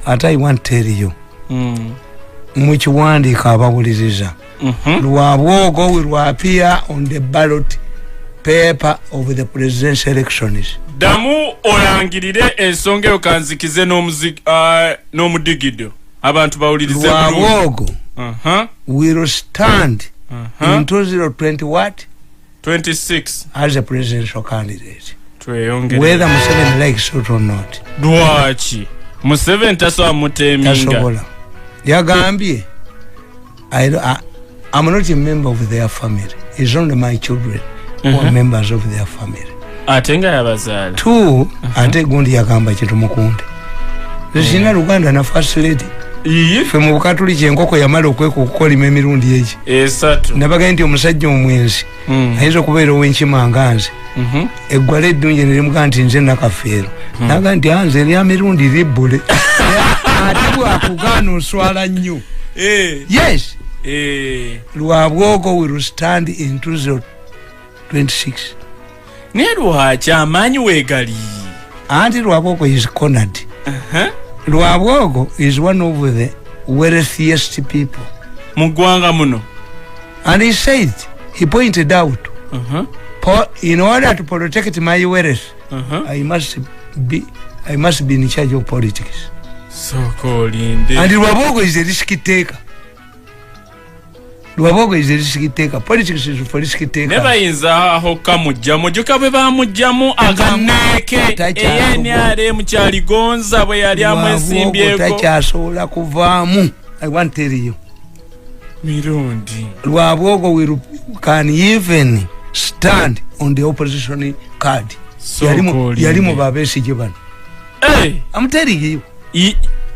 ate I want to tell you mukiwandiika abawuliriza Lwabwogo will appear on the ballot paper of the presidential elections. Damu olangirire ensonga yokanzikize n'omudigido abantu bawulirize Lwabwogo will stand in 2020 what? 26 as a presidential candidate. Whether Museveni likes it or not. Dwachi Museveni tasobola muteminga. Yagambye I'm not a member of their family. It's only my children who are members of their family. Atenga yabazala. Two, ate gundi yagamba kitu mukunde. Zirina Luganda na first lady. Fe mu Bukatuliki enkoko yamala okweka okukolima emirundi egi. Esatu. Nabaga nti omusajja omwenzi. Ayinza okubeera ow'enkima nze. Eggwala eddungi ne limuga nti nze nakafeero. Naga nti nze erya mirundi libbule. Ate bwakugaana oswala nnyo. Yes. Lwabwogo will stand in 2026. Ne lwaki amaanyi weegali? Anti Lwabwogo is cornered. Lwabwogo is one of the wealthiest people. Mugwanga muno. And he said, he pointed out, in order to protect my wealth, I must be in charge of politics. So called. And Lwabwogo is a risky taker. Lwabwogo is a risky taker. Politics is for risky taker. Never inza hoka mujjamu. Joka bwe bamujjamu aganeke. Eyanyale mukyali gonza bwe yali amwesimbyeko. Lwabwogo takyasobola kuvaamu. I want to tell you. Mirundi. Lwabwogo can even stand on the opposition card. So yali mu Babesige bano. Hey! I'm telling you.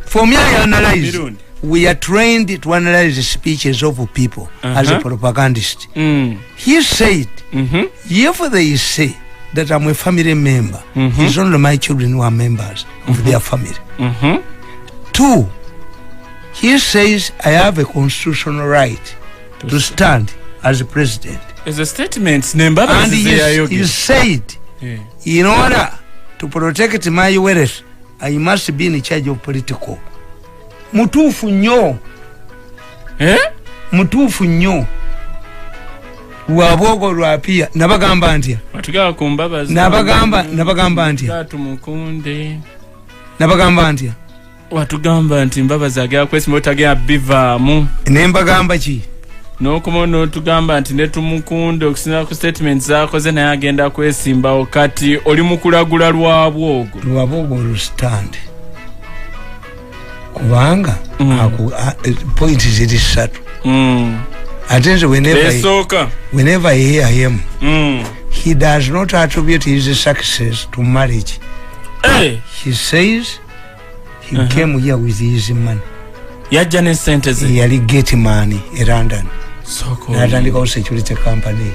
For me, I analyze. Mirundi. We are trained to analyze the speeches of people as a propagandist. He said, if they say that I'm a family member, it's only my children who are members of their family. Two, he says I have a constitutional right to stand as a president. As a statement, and he said, in order to protect my wealth, I must be in charge of political. Mutufu nnyo. Mutufu nnyo. Lwabwogo lwapia nabagamba ntya. Watugaba kumbabaza. Nabagamba ntya. Gatumukunde. Nabagamba ntya. Watugamba nti mbabaza agera kwesi motagera bivaamu. Nembagamba ki? N'okumono tugamba nti netumukunde okusinziira ku statements zaakoze naye agenda kwesimbawo kati oli mukulagula Lwabwogo. Lwabwogo will stand. Kubanga point ziri ssatu. Attention, whenever I hear him, he does not attribute his success to marriage. He says he came here with his money. Yajane sentence. He get money in London. So cool. Natandika security company.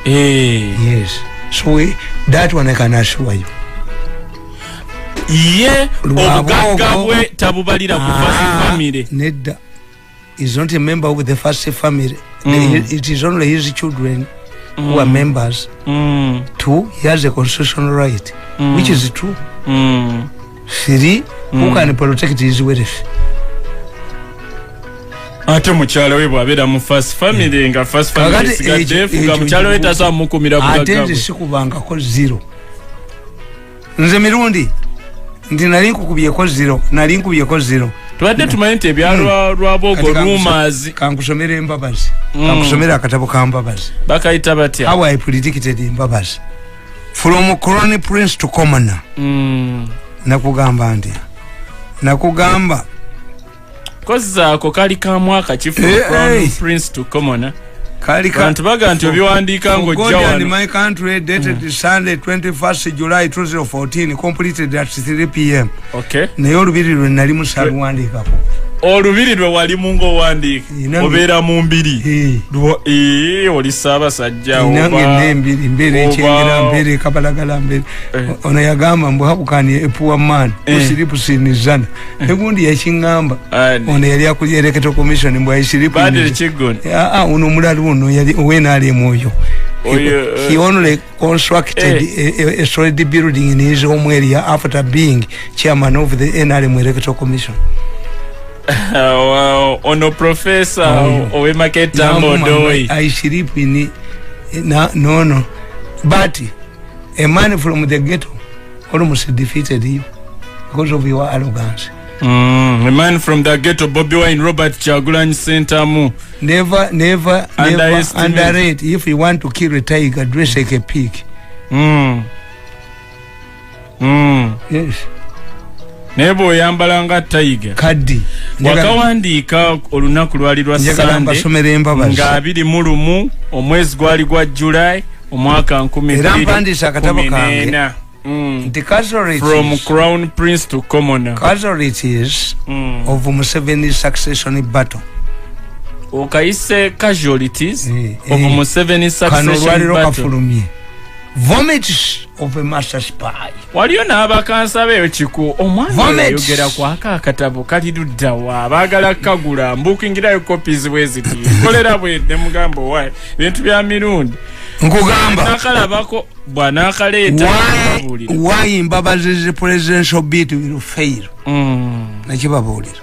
Yes. So that one I can assure you. Ye obugagga bwe tabubalira ku first family. Nedda is not a member of the first family. It is only his children who are members. Two, he has a constitutional right, which is true. Three, who can protect his wealth. Ate mukyalo we bwabera mu first family nga first family sigadde fuga mukyalo we tasobola mukumira bugagga. Ate sikubangako zero. Nze Mirundi ndi nali nkukubyeko zero. Twadde tumanyi nti ebyalwa Lwabwogo rumors. Kankusomera embabazi. Kankusomera akatabo ka mbabazi. Bakayita batya? How I predicted embabazi. From crown prince to commoner. Nakugamba ndi. Nakugamba. Koza ako kali ka mwaka chifu crown prince to commoner. Kantu baga nti obiwandiika ng'ojja wano. In my country dated Sunday 21st July 2014 completed at 3 p.m. Okay. Naye olubiri lwe nali musaluwandiikako. olubiri lwe wali mungo wandika obeera mu mbiri oli Ssaabasajja mbere ekyengera mbere kabalagala mbere ono yagamba mbu habukani epuwa man usiripu sinizana egundi yakiŋŋamba ono yali akulira electoral commission mbu ayisiripu uno omulalu ono yali owenaali oyo. He only constructed a solid building in his home area after being chairman of the NRM Electoral Commission. Ono professor owe maketa modoi. I sleep in no. But a man from the ghetto almost defeated you because of your arrogance. A man from the ghetto, Bobby Wine, Robert Chagulanyi Sentamu. Never underrate. If you want to kill a tiger, dress like a pig. Yes. Nebo yambalanga tiger. Kadi. Wakawandiika olunaku lwali lwa Sunday nga 21 omwezi gwali gwa July omwaka 2014. From Crown Prince to Commoner. Casualties of Museveni's succession battle. Okaise casualties of Museveni's succession battle. Vomits of a master spy. Waliyo n'abakansa beyo kiku omwana yayogera kwaka akatabo kaliduddawa abaagala kagula mbukingirayo copies bweziti kolera bwedde mugambo wayi bintu bya mirundi nkugamba nakalabako bwana akaleeta why mbabazi presidential bid will fail nakibabuulira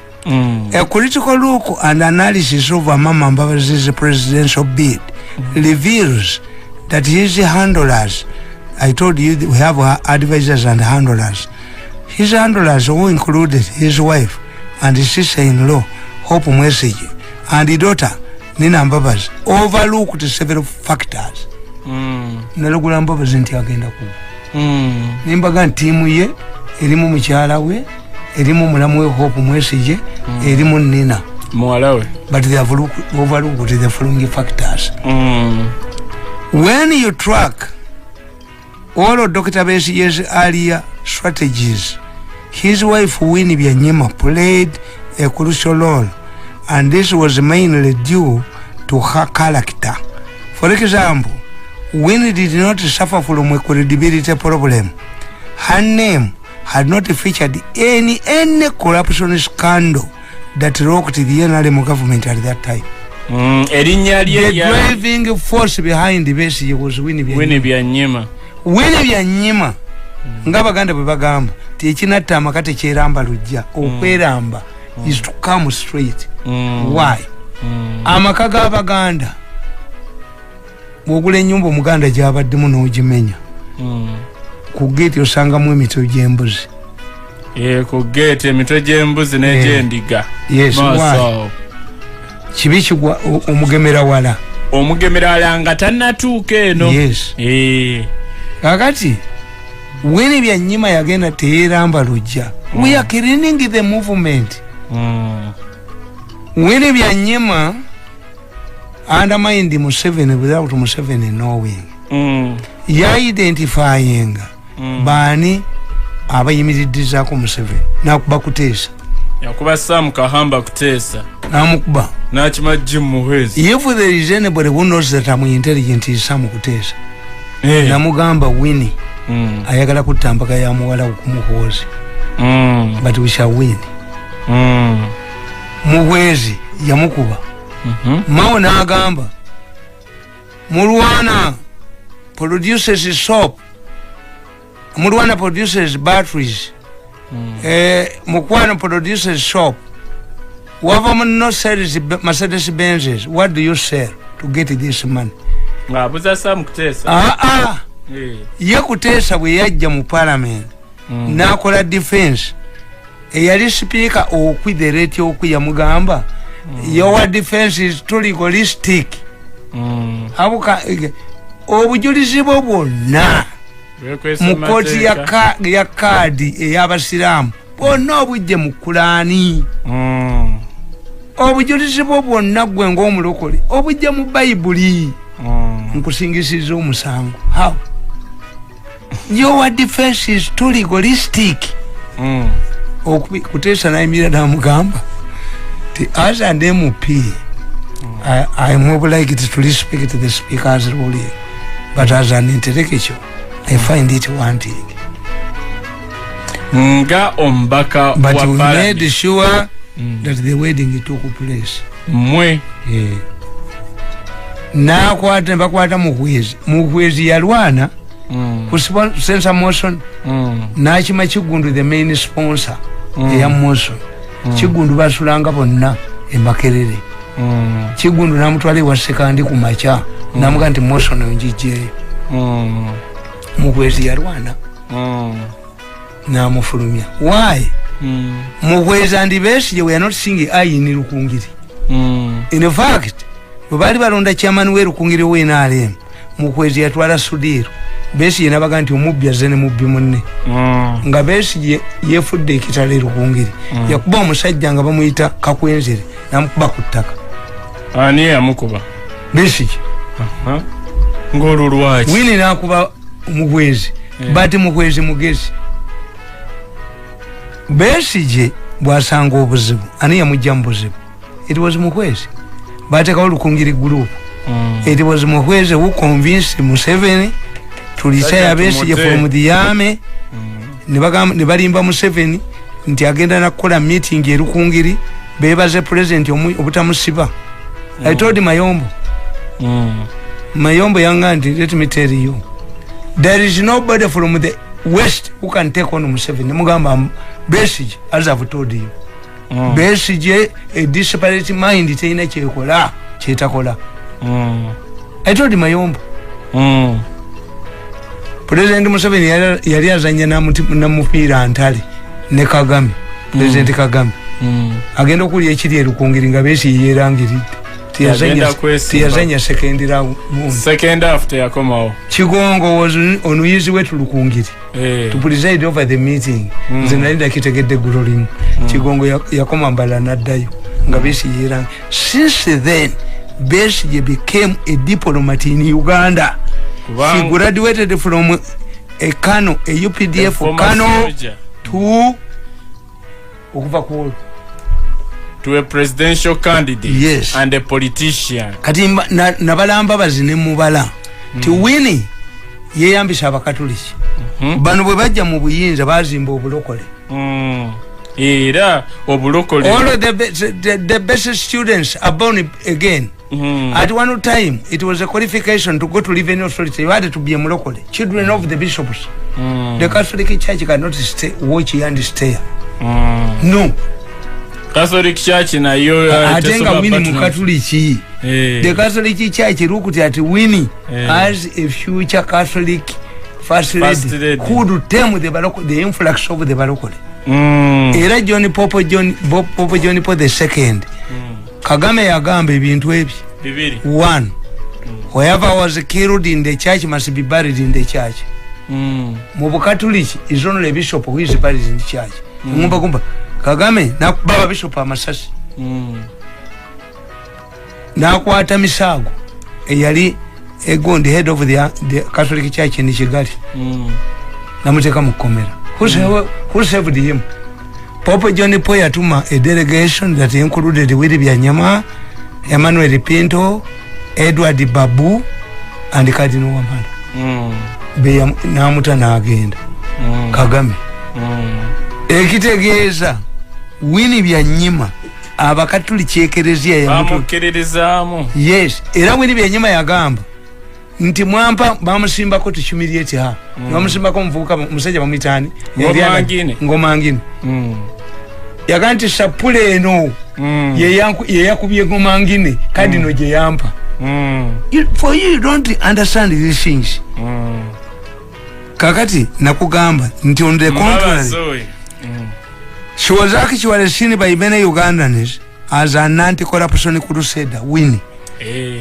a critical look and analysis of Mama Mbabazi's presidential bid reveals that his handlers, I told you we have advisors and handlers. His handlers who included his wife and his sister-in-law, Hope Mwesige, and the daughter, Nina Mbabazi, overlooked several factors. Nalugula Mbabazi nti agenda kuba. Nimbaga ntiimu ye, erimu mukyala we, erimu mulamu we Hope Mwesige, erimu Nina. Muwala we. But they have overlooked the following factors. When you track all of Dr. Besiye's earlier strategies, his wife Winnie Byanyima played a crucial role, and this was mainly due to her character. For example, Winnie did not suffer from a credibility problem. Her name had not featured any corruption scandal that rocked the NRM government at that time. The driving force behind the Besigye was Winnie Byanyima. Winnie Byanyima ngabaganda bwe bagamba tekinatta amakate kyeramba lujja okweramba is to come straight. Why? Amaka g'Abaganda bw'ogula ennyumba omuganda gy'abaddemu n'ogimenya ku gate osangamu emitwe gy'embuzi. Ku gate emitwe gy'embuzi n'egy'endiga. Yes, why? Kibi kigwa omugemera wala nga tannatuuka eno. Yes. Kakati Winnie Byanyima yagenda teeramba lujja. We are cleaning the movement. Winnie Byanyima undermined Museveni without Museveni knowing. Identifying baani abayimiriddizaako Museveni nakuba kuteesa. Yakuba Sam Kahamba kuteesa. Namukuba. Nachima Jim Muhwezi. If there is anybody who knows that I'm intelligent is Sam kuteesa. Namugamba Winnie. Ayagala kutta mpaka ya muwala okumuhoozi. But we shall win. Muhwezi yamukuba. Mao n'agamba Mulwana produces soap. Mulwana produces batteries. Mukwano produces soap. Whoever no sells Mercedes Benzes, what do you sell to get this money? Abuza Sam kuteesa. Ye kuteesa bwe yajja mu parliament n'akola defense eyali speaker okwithereti okuyamugamba your defense is too legalistic. Abuka obujulizi bwo bwonna mu kooti ya kaadi ey'abasiraamu bwonna obujje mu Kulaani. Obujulizi bwo bwonna gwe ng'omulokole obujje mu Bayibuli. Nkusingisiza omusango. How? Your defense is too legalistic. Kuteesa n'ayimira n'amugamba As an MP, I am obliged to respect the speaker's ruling, but as an intellectual, I find it wanting. Nga ombaka but we made sure that the wedding took place. Mwe. Na bakwata mukwezi yalwana kusensa motion na chima chigundu the main sponsor ya motion chigundu basulanga bonna emakerere chigundu namutwale wa second kumacha namuga nti motion njije mukwezi yalwana na mufulumya. Why? Mukwezi and Besigye we are not singing in Rukungiri. In fact, bali balonda chairman we Rukungiri we NRM mukwezi yatwala Sudiru Besigye nabaga nti Omupya zene mubbi munne nga Besigye yefudde ekitale Rukungiri yakuba omusajja nga bamuyita Kakwenzere namukuba ku ttaka. Ani yamukuba? Besigye. Ngolo lwaki wini nakuba mukwezi bati mukwezi mugezi. Besigye bwasanga obuzibu ani yamujja mu buzibu? It was mukwezi batekawo Rukungiri group. It was mukwezi who convinced Museveni to retire Besigye from the army. Ne balimba Museveni nti agenda nakukola meeting e Rukungiri bebaze president obutamusiba. I told Mayombo Mayombo yanga nti let me tell you, there is nobody from the west who can take on Museveni. Mugamba Besigye, as I've told you, Besigye a disparate mind teina chekola chetakola. I told Mayombo President Museveni yali azanya na mupira antale ne Kagame. President Kagame agenda okulya ekiri e Rukungiri nga Besigye yerangiridde tiyazanya second round. Second after yakomawo Kigongo was on his way to Rukungiri to preside over the meeting. Zenalida kitegedde gulolim Kigongo yakoma mbala naddayo nga Besigye yerangi. Since then Besigye became a diplomat in Uganda. She graduated from a Kano, a UPDF Kano to a presidential candidate. Yes. And a politician. Kati nabalamba bazine mubala ti wini yeyambisa abakatoliki bano bwe bajja mu buyinza bazimba obulokole. Era obulokole all of the best students are born again. At one time it was a qualification to go to live in authority. You had to be a mulokole, children of the bishops. The Catholic Church cannot watch and stay. No. Catholic Church na yo atenga wini mukatoliki. The Catholic Church looked at Winnie as a future Catholic first lady who would tame the influx of the Barokole. Era Pope John Paul II Kagame yagamba ebintu ebi bibiri. One, whoever was killed in the church must be buried in the church. Mu Bukatoliki is only a bishop who is buried in the church. Kumba Kagame nakubaba bishop amasasi nakwata Misago eyali egondi head of the Catholic Church in Kigali namuteka mukomera. Who saved him? Pope John Paul yatuma a delegation that included Willy Byanyama, Emmanuel Pinto, Edward Babu and Cardinal Wamala. Namuta nagenda Kagame ekitegeeza Winnie Byanyima abakatoliki ekereziya yamukererezaamu. Yes, era Winnie Byanyima yagamba nti mwampa bamusimbako tuchumiriete ha bamusimbako mvuka musajja bamitani ngomangine yaganti sapule eno ye yakubye ngomangine kandi no je yampa. For you don't understand these things. Kakati nakugamba nti on the contrary she was actually seen by many Ugandans as an anti-corruption crusader. Winnie.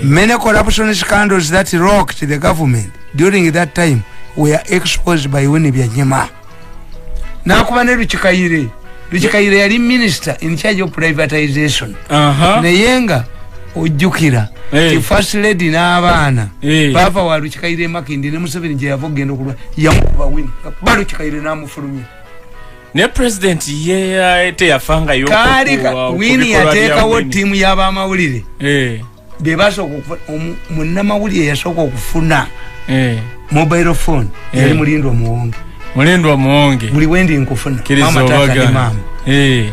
Many corruption scandals that rocked the government during that time were exposed by Winnie Byanyima. Nakubane Luchikaire yali minister in charge of privatization. Neyenga ojjukira the first lady n'abaana bava wa Luchikaire Makindi ne Museveni je yavogenda okulwa yamukuba Winnie ba Luchikaire n'amufulumya. ne president ye teyafanga yo Winnie yateekawo tiimu y'Abamawulire be basooka munnamawulire yasooka okufuna mobile phone yali Mulindwa Muwonge buli wendi nkufuna mama tata ni mama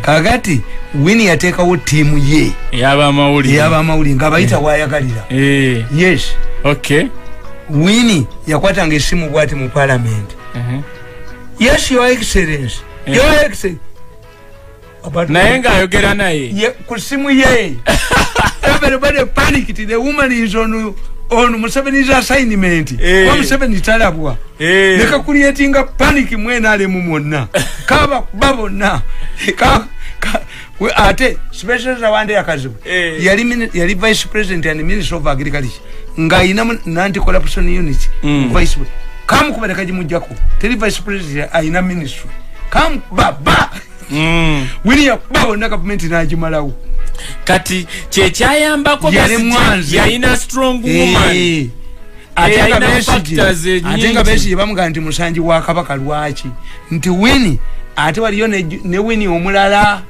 kakati Winnie yateekawo tiimu ye y'Abamawulire nga bayita waayagalira yes okay Winnie yakwatanga essimu bwati mu parliament yes your excellency your excellency naye ng'ayogera naye ku simu ye everybody panicked the woman is on Museveni's assignment wa Museveni talabwa neka creatinga panic mwena ale mu monna kaba babona we ate special zawande yakazibu yali vice president and minister of agriculture nga ina anti corruption unit vice kam kubadaka jimujjako teli vice president aina ministry kam baba Winnie babona government najimalawo kati kyayambako yalina strong woman atenga besi bamuga nti musanji wa kabaka lwaki nti Winnie ate waliyo ne Winnie omulala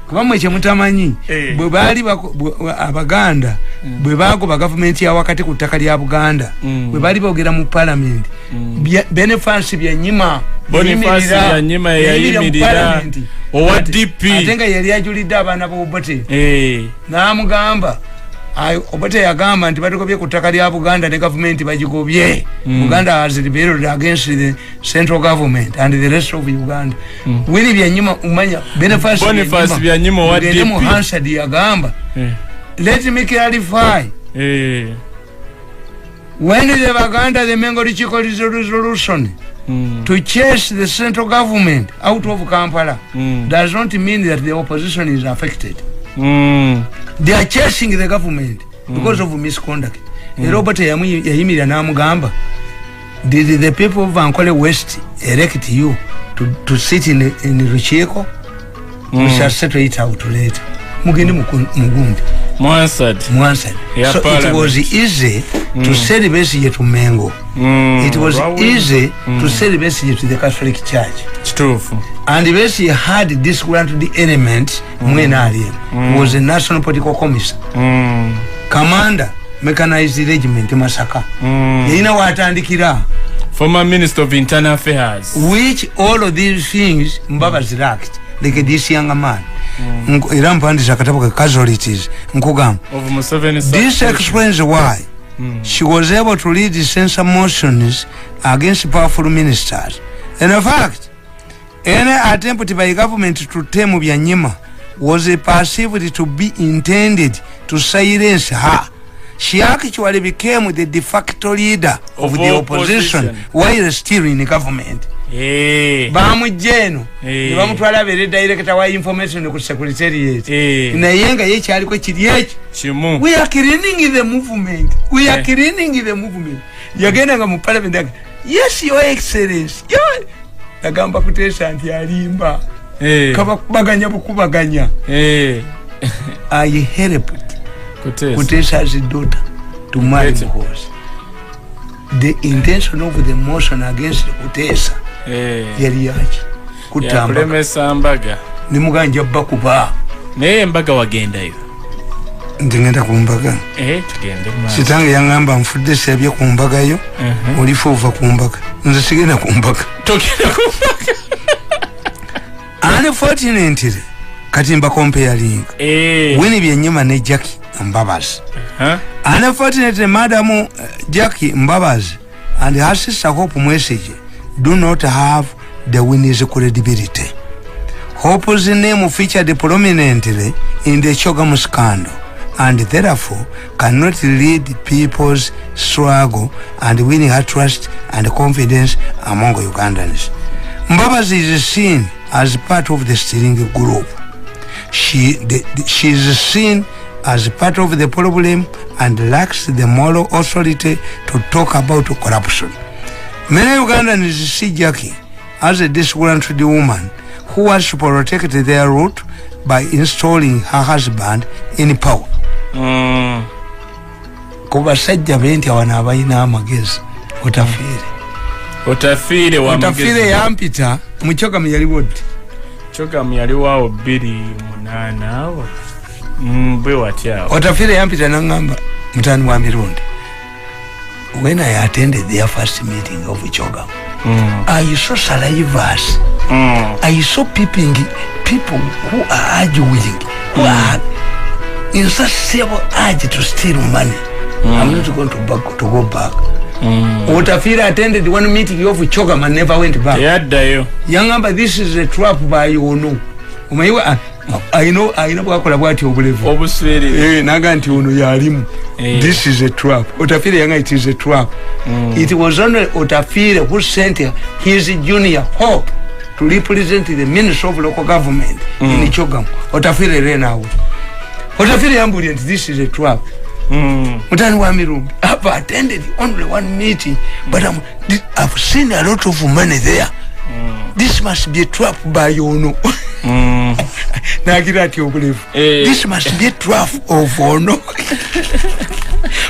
kubamwe kyemutamanyi bwe baali Abaganda bwe bagoba government ya wakati ku ttaka lya Buganda bwe baali boogera mu parliament benefits bya nyima yayimirira owa DP atenga yali ajulidde abaana b'Obote n'amugamba Obote yagamba nti batukobye ku ttaka lya Buganda ne government bagigobye Buganda has rebelled against the central government and the rest of Uganda Winnie byanyuma umanya benefits byanyuma owa DP mu Hansard yagamba let me clarify when the Baganda the Mengo Chiko resolution to chase the central government out of Kampala does not mean that the opposition is affected. They are chasing the government because of misconduct. Robert Yahimira Namugamba, did the people of Ankole West elect you to sit in Rucheko? We shall settle it out later. Mugini Mugundi. Mwansad. So it was easy to send the message to Mengo. It was easy to send the message to the Catholic Church. It's true. And the message had this granted element was a national political commission. Commander, mechanized regiment, Masaka. You know what Andikira? Former Minister of Internal Affairs. Which all of these things Mbaba's lacked. Like this young man. Casualties. This explains why she was able to lead the censor motions against powerful ministers. And in fact, any attempt by government to tame Byanyima was perceived to be intended to silence her. She actually became the de facto leader of the opposition while still in the government. Bamujeno bamutwala bere director wa information ku secretariat na yenga yekyali ko kiryechi chimu we are cleaning the movement yagenda nga mu parliament yes your excellency agamba kutesa anti alimba kaba kubaganya bukubaganya I helped kutesa as daughter to marry Muhozi. The intention of the motion against Kutesa yali yaki kutambaga nimuganja bakuba naye mbaga wagendayo ndingenda kumbaga tugende maaso sitange yangamba mfudde sebye kumbagayo olifuva kumbaga nze sigenda kumbaga togenda kumbaga unfortunately kati mba comparing Winnie Byanyima ne Jackie Mbabazi unfortunately madam Jackie Mbabazi and her sister Hope Message do not have the Winnie's credibility. Hope's name featured prominently in the Chogamu scandal and therefore cannot lead people's struggle and winning her trust and confidence among Ugandans. Mbabazi is seen as part of the steering group. She is seen as part of the problem and lacks the moral authority to talk about corruption. Many Ugandans see Jackie as a disgruntled woman who wants to protect their root by installing her husband in power. Kuba sajja benti awana abayina amagezi otafire wa magezi yampita muchoka myali wodi Chogamu yali wao 28 awo. Bwe watya. Otafire yampita nangamba mutani wa Mirundi. When I attended their first meeting of Chogamu, I saw salivas. I saw people who are arguing, who are in such severe urge to steal money. I'm not going to go back. Otafira attended one meeting of Chogamu and never went back. Yangamba, this is a trap by Ono. I know wakola bwati obulevu. Obuswere. Naga nti ono yalimu. This is a trap. Otafire yanga, it is a trap. It was only Otafire who sent his junior Hope to represent the Minister of Local Government in Chogamu. Otafire ran out. Otafire yambuli, this is a trap. Mutani wa Mirundi. I've attended only one meeting, but I've seen a lot of money there. This must be a trap by Ono. Nagirati obulevu. This must be a trap of Ono.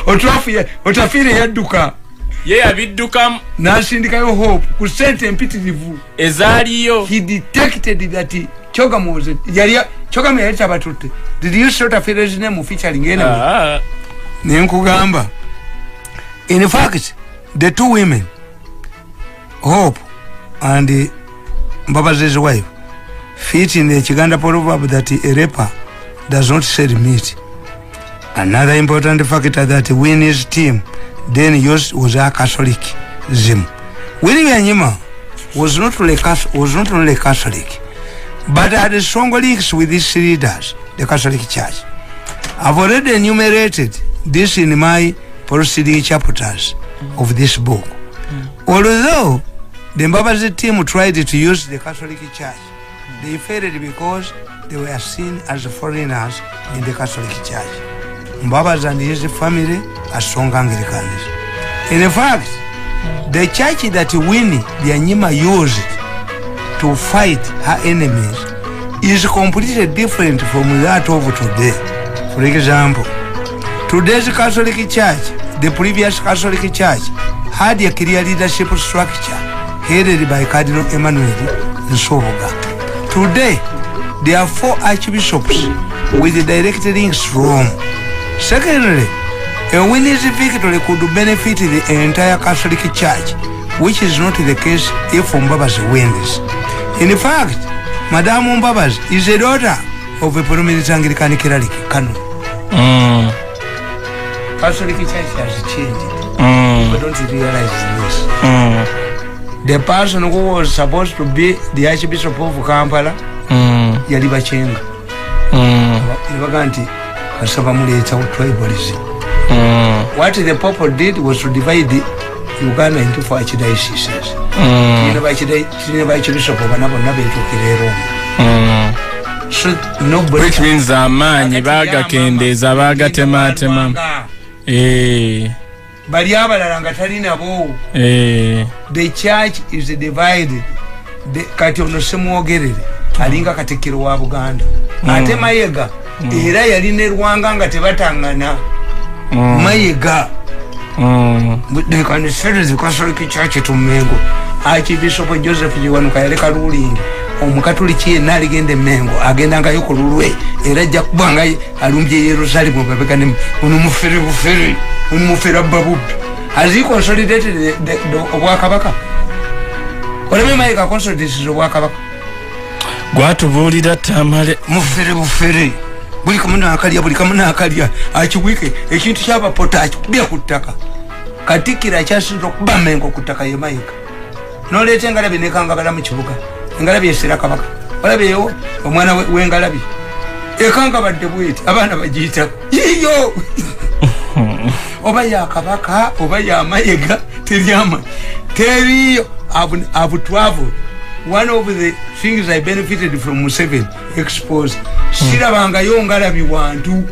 Otafire yaduka. Abidduka. Nasindikayo Hope ku sente empitirivu. Ezaliyo. He detected that Chogamu was Chogamu yali chabatutte. Did you sort of feel his name featuring anyway? Nenkugamba. In fact, the two women, Hope and Mbabazi's wife, fit in the Chiganda proverb that a rapper does not sell meat. Another important factor that Winnie's team then used was a Catholicism. Winnie Anyima was not only Catholic, but had strong links with these leaders, the Catholic Church. I've already enumerated this in my preceding chapters of this book. Although the Mbabazi team tried to use the Catholic Church, they failed because they were seen as foreigners in the Catholic Church. Mbabazi and his family are strong Anglicans. In fact, the church that Winnie Byanyima used to fight her enemies is completely different from that of today. For example, today's Catholic Church, the previous Catholic Church, had a clear leadership structure headed by Cardinal Emmanuel Nsonga. Today, there are 4 archbishops with direct links to Rome. Secondly, a Winnie's victory could benefit the entire Catholic Church, which is not the case if Mbabazi wins. In fact, Madame Mbabazi is a daughter of a prominent Anglican cleric, Canon. Catholic Church has changed. But don't you realize this? The person who was supposed to be the Archbishop of Kampala, Yaliba Chenga. Tribalism. What the Pope did was to divide Uganda into 4 archdioceses. So nobody. Which means Amani Baga Kendeza Baga Tematema. The church is divided. The Katonosemogerere, Alinga Katekiro wa Buganda. Ate Mayega, era yaline Rwanga nga tebatangana. Mayega. They can sell the Catholic Church to Mengo. Archbishop Joseph Jiwanuka Yareka ruling. Omukatuliki naligende Mengo agenda nga yoko lulwe era jja kubanga alumje Yerusalemu babekane unumuferi babu. Has he consolidated the obwa kabaka? Oleme Mayega consolidated the obwa kabaka. Gwatubulira Tamale mufere buli kamuna akalia akiwike ekintu kyaba pota akubya kutaka katikira kyasiro kuba Mengo kutaka ye Mayega nolete ngalabi nekanga bala mu kibuga ngalabi esira kabaka olabeyo omwana w'engalabi ekanga badde bwiti abaana bajiita yiyo oba ya kabaka oba ya Mayega teriyo I've traveled. One of the things I benefited from Museveni exposed sirabanga yo ngalabi wantu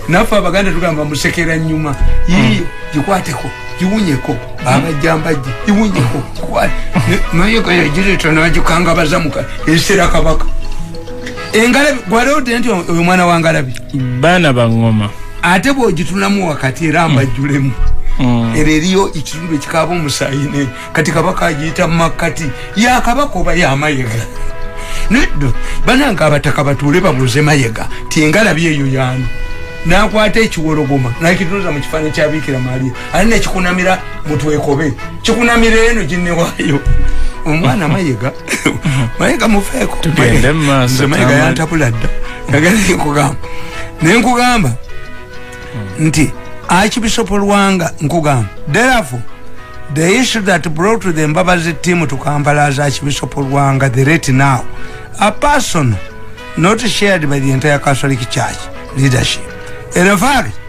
nafa baganda tugamba musekera nyuma yiyo jikwateko jiwunyeko abajambaji jiwunyeko kwa Mayega yajireta najukanga bazamuka esira kabaka engalabi gwarode nti omwana wa ngalabi bana bangoma ate bojitunamu wakati ramba julemu ereriyo ikirundo kikabo musayine kati kabaka ajiita makati ya kabaka oba ya Mayega bananga abataka batuule babuuze Mayega tingalabi eyo yaani nakwata ekiwologoma nakituuza mu kifaananyi kya Bikira Maria ali nekikunamira mutwekobe kikunamira eno ginnewayo omwana Mayega Mayega mufeeko tugende maaso Mayega yantabula dda kagala nenkugamba nti Archbishop Lwanga nkugamba therefore the issue that brought to the Mbabazi team to Kampala as Archbishop Lwanga the rate now a person not shared by the entire Catholic Church leadership. In fact,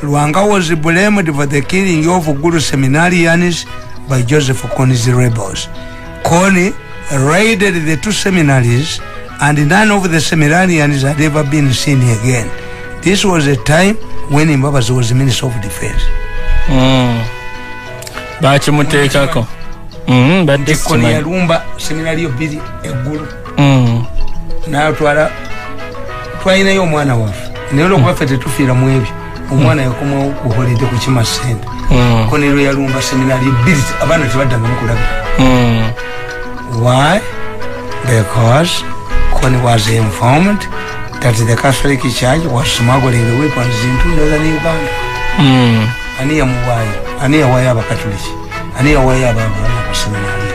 Lwanga was blamed for the killing of Guru seminarians by Joseph Kony's rebels. Kony raided the two seminaries and none of the seminarians had ever been seen again. This was a time when Mbabazi was Minister of Defense. Bachi mutekako. Kony yalumba seminari obiri eggulu. Na twalinayo omwana waffe. Naye olwokuba ffe tetufiira mu ebyo omwana yakomawo ku holiday ku Kima Center. Kony lwe yalumba seminari ebiri abaana tebaddangamu kulabika. Why? Because Kony was informed that the Catholic Church was smuggling the weapons into northern Uganda. Ani yamuwaayo, ani yawaayo abakatoliki, ani yawaayo abaana ku seminari.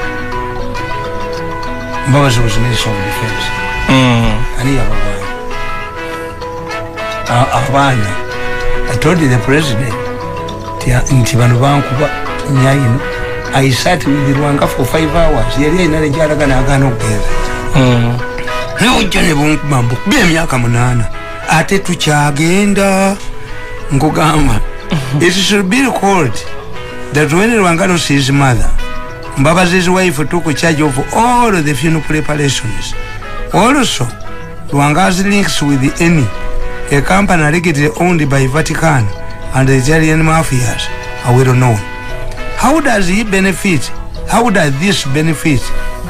Mbabazi was Minister of Defense. Ani yabawaayo. Abaana. I told the president nti bano bankuba nyayino. I sat with Lwanga for 5 hours. Yali ayina nejjalagana agaana okugenda. Ujja ne bunkumambu kuba emyaka 8 ate tukyagenda nkugamba. It should be recalled that when Lwanga lost his mother, Mbabazi's wife took charge of all the funeral preparations. Also, Lwanga's links with the Ennyo, a company allegedly owned by Vatican and the Italian mafias, are well known. How does this benefit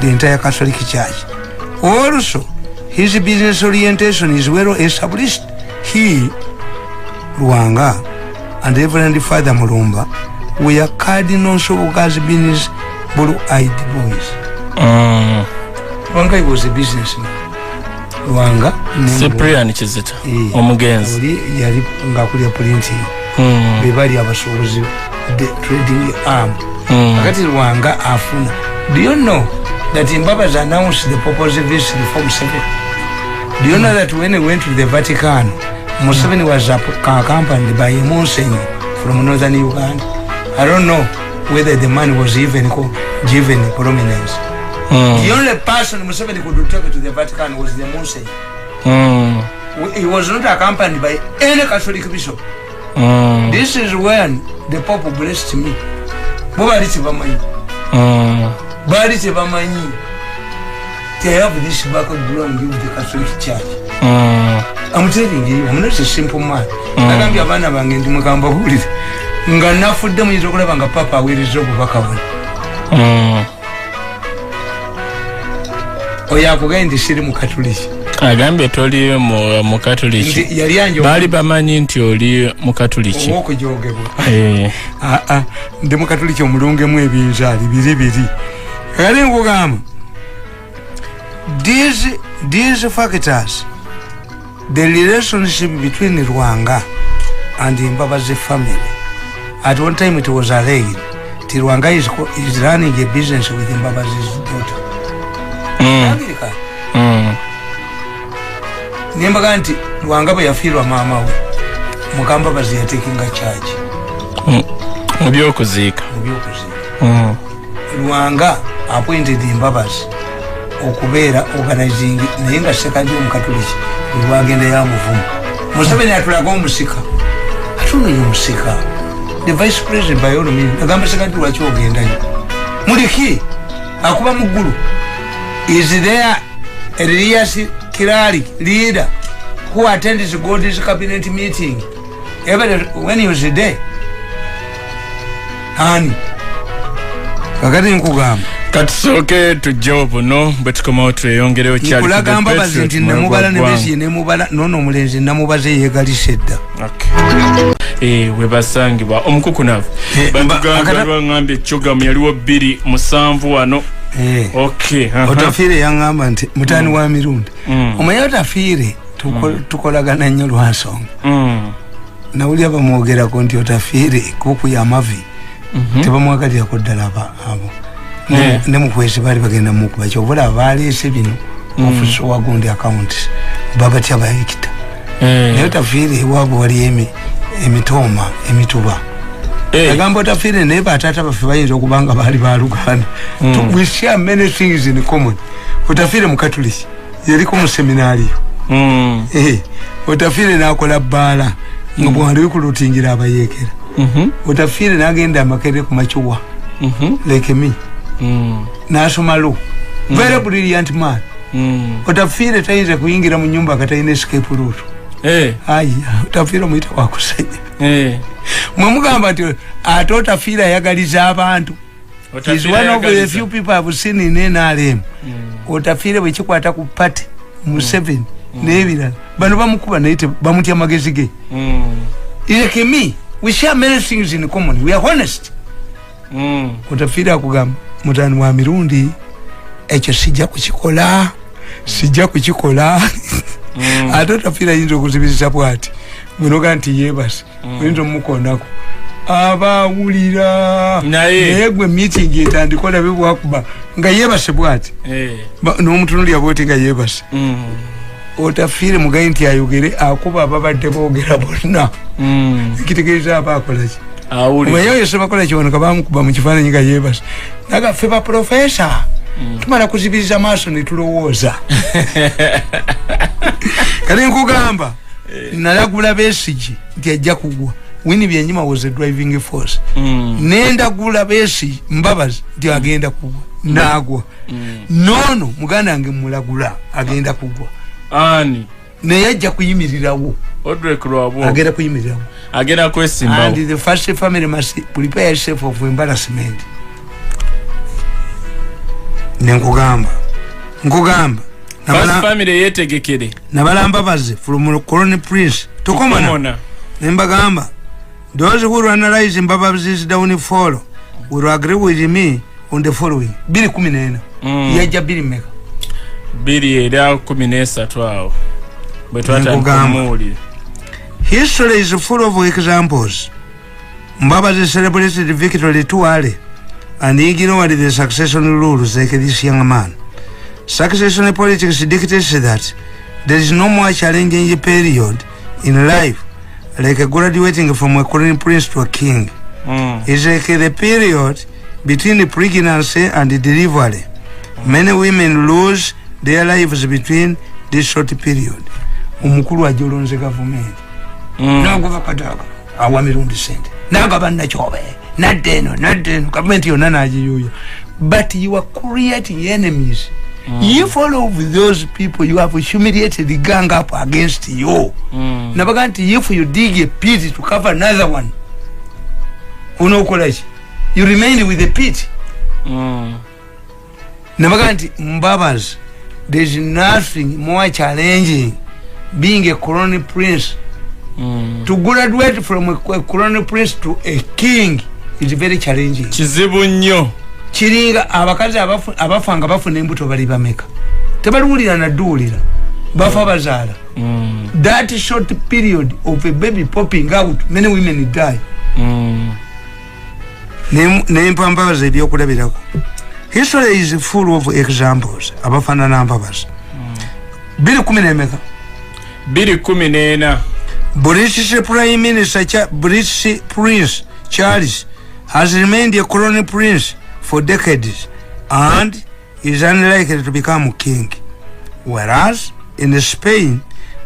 the entire Catholic Church? Also, his business orientation is well established. He, Lwanga, and Reverend Father Mulumba were Cardinal Soboka's business blue-eyed boys. Lwanga was a businessman. Lwanga Cyprian Kizito omugenzi yali ngakulya printing bebali abasuubuzi the trading arm. Akati Lwanga afuna. Do you know that Mbabazi announced the purpose of this reform 7? Do you know that when he went to the Vatican, Museveni was accompanied by a Monsignor from northern Uganda? I don't know whether the man was even given prominence. The only person Museveni could take to the Vatican was the Monsignor. He was not accompanied by any Catholic bishop. This is when the Pope blessed me. They have this background with the Catholic Church. I'm telling you, I'm not a simple man. I can't be a man of Angel Mugamba Hood. Ngana for them is over Banga Papa with his Zobakawan. Oyakuga in the city Mukatolic. Agambe toli mu Catholic. Bali bamanyi nti oli mu Catholic. Okujogebo. Ndi mu Catholic omulungemu ebinzaali biri. Kale ngugamba. These factors, the relationship between Lwanga and the Mbabazi family. At one time it was alleged that Lwanga is running a business with Mbabazi's daughter. Nimbaga nti Lwanga bwe yafiirwa maama we Mbabazi yatekinga charge. Mubyokuziika. Lwanga appointed Mbabazi okubeera organizing naye nga sekandi omukatoliki lwagenda yamuvumu. Museveni atulaga omusika atunoyo omusika the vice president by all means agamba sekandi lwaki ogendayo muliki akuba muggulu. Is there a religious cleric leader who attends God's cabinet meeting when he was there? Hani kakati nkugamba katusoke tujob no betukomawo tweyongereyo kyali kulaga Mbabazi nti nemubala nebesi nemubala nono omulenzi namubaze yeegalise dda. Webasangibwa omukukunavu batugamba lwangambye ekyogamu yaliwo 2 7 wano Okay. Otafiire yangamba nti mutani wa Mirundi. Omanyi Otafiire tukolagana nnyo lwa nsonga. Nawuli abamwogerako nti Otafiire kuku y'amavi. Tebamwagalirako ddala abo. Ne mukwezi baali bagenda mukuba kyobula baleese bino ofuso wa gundi account babatya bayikita. Naye Otafiire ewaabwe wali emitooma emituba. Agamba Otafiire naye batata baffe bayinza okubanga baali baluganda. We share many things in common. Otafiire mukatuliki yaliko mu seminariyo. Otafiire n'akola bbaala nga bwali kulutingira abayeekera. Otafiire n'agenda amakerere ku macuwa like me. N'asoma law. Very brilliant man. Otafiire tayinza kuyingira mu nyumba akatalina escape route. Otafiire muyita wakusajja. Mwemugamba nti ate Otafiire ayagaliza abantu. He's one of the few people I've seen in NRM. Otafiire bwe kikwata ku party mu 7 n'ebirala bano bamukuba naye bamutya amagezi ge. Like me, we share many things in common. We are honest. Otafiire akugamba mutani wa Mirundi ekyo sijja kukikola. Ate Otafiire ayinza okuzibizisa bwati munoga nti yeebase oyinza omukonako Amawulire naye gwe meeting etandikola bebwakuba nga yeebase bwati n'omutunulya bwoti nga yeebase. Otafiire mugayi nti ayogere akuba ababadde boogera bonna. Ekitegeeza aba akolaki omanyi oyo sebakola kibonoka bamukuba mu kifaananyi nga yeebase naga ffe ba profesa tumala kuzibiriza maaso ne tulowooza. Kati nkugamba nalagula Besigye nti ajja kugwa. Winnie Byenyima was a driving force. Nendagula Besigye Mbabazi nti agenda kugwa n'agwa. Nono muganda wange mulagula agenda kugwa. Ani naye ajja kuyimirirawo. Agenda kuyimirirawo. Agenda kwesimbawo. And the first family must prepare yourself of embarrassment. Nkugamba first family yetegekere nabala Mbabazi from Colonel Prince tokomana nembagamba those who analyze Mbabazi's downfall will agree with me on the following. 2014 yaja 2 meka 2 era 13 bwetwatamuli. History is full of examples. Mbabazi celebrated victory too early and ignored the succession rules like this young man. Succession politics dictates that there is no more challenging period in life like graduating from a crown prince to a king. It's like the period between the pregnancy and the delivery. Many women lose their lives between this short period. Omukulu ajolonze government. Naguva kataga awa Mirundi sente. Nagaba nachobe. Nadeno government yonna najiyuya. But you are creating enemies. You follow with those people, you have humiliated the gang up against you. Nabaganti, if you dig a pit to cover another one, you remain with the pit. Nabaganti, Mbabas, there's nothing more challenging being a crown prince. To graduate from a crown prince to a king is very challenging. Kizibu nnyo. Chiringa abakazi abafanga bafuna embuto bali bameka tebalulira naduulira bafa bazaala. That short period of a baby popping out, many women die. Nempambabazi ebyokulabirako. History is full of examples. Abafanana Mbabazi 2014 2014 British Prime Minister British Prince Charles has remained a crown prince for decades and is unlikely to become king. Whereas in Spain,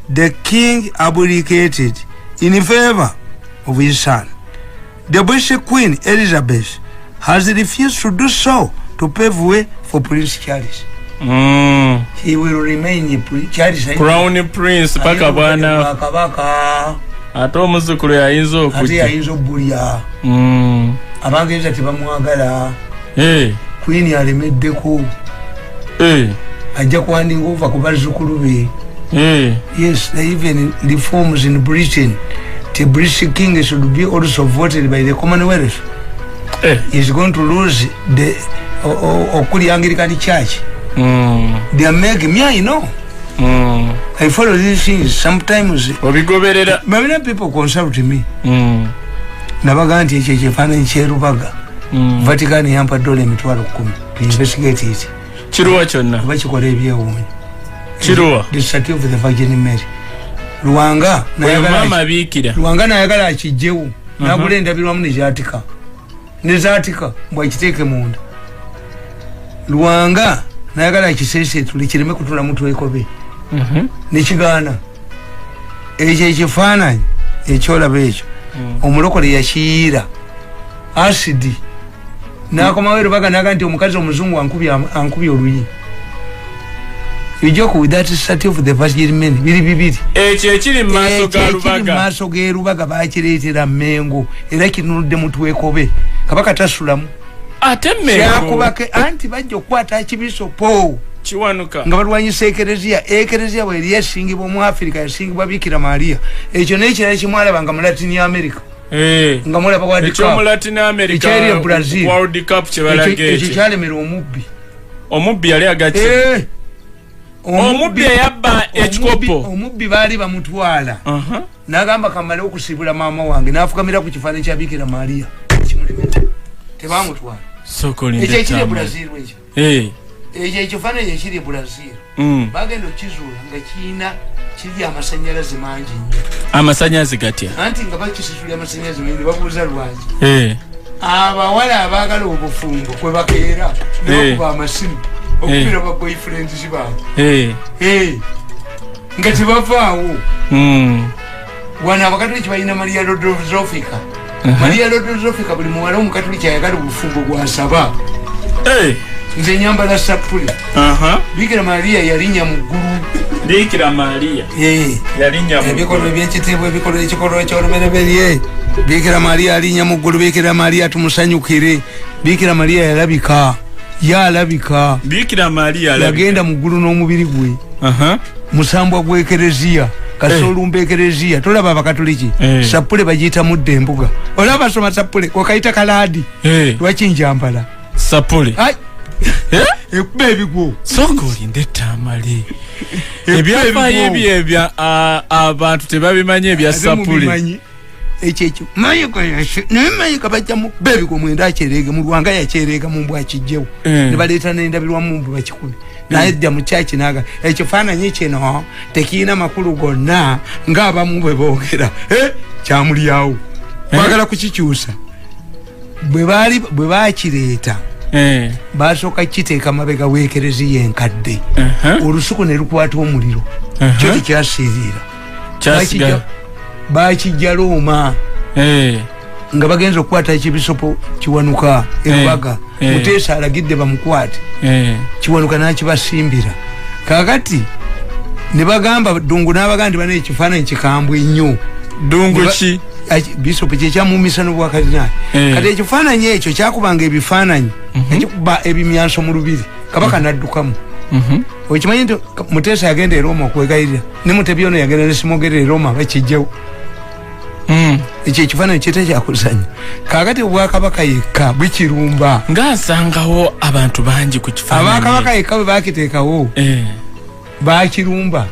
the king abdicated in favor of his son. The British Queen Elizabeth has refused to do so to pave way for Prince Charles. He will remain Charles crown prince paka bwana kabaka ato muzukulu yayinza okujja yayinza obulya abangeza tebamwagala Queen alemeddeko ajja kuwandinga ova ku bazzukulu be. Yes, they even reforms in Britain. The British king should be also voted by the Commonwealth. He's going to lose okuli Anglican church. They are making me, I know. I follow these things sometimes. Many people consult me. Nabaganti ekyekifana kyerubaga. Vatican yampa $10 to investigate it. Chiruwa kyonna. Bakikola ebyewuunyo. Chiruwa. The statue of the Virgin Mary. Luwanga nayagala akijjewo. Nagula endabirwamu nezatika bwakiteeke munda. Luwanga nayagala akiseeseetule kireme kutula mutwe wekobe. Nekigaana. Ekyo ekifaananyi ekyolaba ekyo. Omulokole yakiyiira acidi. Nakomawo Lubaga naga nti omukazi omuzungu ankubye oluyi. You joke with that statue of the Virgin Mary. Bibiri. Ekyo ekiri maaso ga Lubaga. Maaso ge Lubaga bakireetera Mengo era kinuludde mutwe wekobe. Kabaka tasulamu. Ate Mengo. Yakubake anti bajja okukwata kibisopo. Kiwanuka. Nga balwanyisa ekereziya bwe yasingibwa mu Africa yasingibwa Bikira Maria. Ekyo n'ekirala kimwalabanga mu Latin America. Nga mulaba World Cup. Ekyo mu Latin America. Ekyali Brazil. World Cup kyebalage. Ekyo kyalemera omubbi. Omubbi yali agati. Omubbi yabba ekikopo. Omubbi baali bamutwala. N'agamba kamale okusibula maama wange n'afukamira ku kifaananyi kya Bikira Maria. Kimulemeta. Tebamutwala. Sokolinde. Ekyo ekiri Brazil ekyo. Ekyo ekifaananyi ekiri Brazil. Bagenda okizuula nga kiri amasanyalaze mangi nnyo. Amasanyalaze gatya? Anti nga bakisitulya amasanyalaze mangi babuuza lwaki. Abawala abaagala obufumbo kwe bakeera n'okuba amasimu okubira ba boyfriends baabwe. Nga tebavaawo. Wano abakatoliki balina Maria Rodozofika. Maria Rodozofika buli muwala omukatoliki ayagala obufumbo gwasaba. Nze nyambala sapule. Bikira Maria yalinnya mu ggulu. Bikira Maria yalinnya mu ggulu. Ebikolo by'ekitiibwa ebikolo ekikolo eky'olubereberye. Bikira Maria yalinnya mu ggulu. Bikira Maria tumusanyukire. Bikira Maria yalabika. Bikira Maria yagenda mu ggulu n'omubiri gwe. Musambwa gw'ekereziya. Kasolumba ekereziya. Tolaba abakatoliki. Sapule bagiyita mudde embuga. Olaba basoma sapule okayita kalaadi. Lwaki njampala? Sapule. Ebigwo. Sokolinde Tamale. Ebyafaayo ebyo abantu tebabimanyi ebya sapule. Ekyo mayika bajja mu bebigwo mwenda akyerege mu Lwanga yakyereega mu mbwa kijjewo. Ne baleeta n'endabirwamu mbu bakikubi. Naye dda mu kyaki naga ekifaananyi kino tekiina makulu gonna ng'abamu bwe boogera. Kyamulyawo. Kwagala kukikyusa. Bwe baakireeta. Basooka kiteeka mabega w'ekereziya enkadde. Olusuku ne lukwata omuliro. Kyo tekyasiirira. Bakijja Looma. Nga bagenza okukwata ekibisopo Kiwanuka Lubaga. Muteesa alagidde bamukwate. Kiwanuka n'akibasimbira. Kaakati ne bagamba Ddungu n'abagamba nti bano ekifaananyi kikambwe nnyo. Ddungu ki? Bisopo kyekyamuumisa n'obwakadinaali. Kati ekifaananyi ekyo kyakubanga ebifaananyi ekikuba ebimyanso mu lubiri. Kabaka n'addukamu. Okimanyi nti Muteesa yagenda e Roma okwegayirira. Ne Mutebi ono yagenda ne Simogera e Roma bakijjewo. Ekyo ekifaananyi kyete kyakuzanya. Kaakati Obwakabaka yekka bukirumba. Ng'asangawo abantu bangi ku kifaananyi. Abakabaka yekka bwe baakiteekawo. Bakirumba.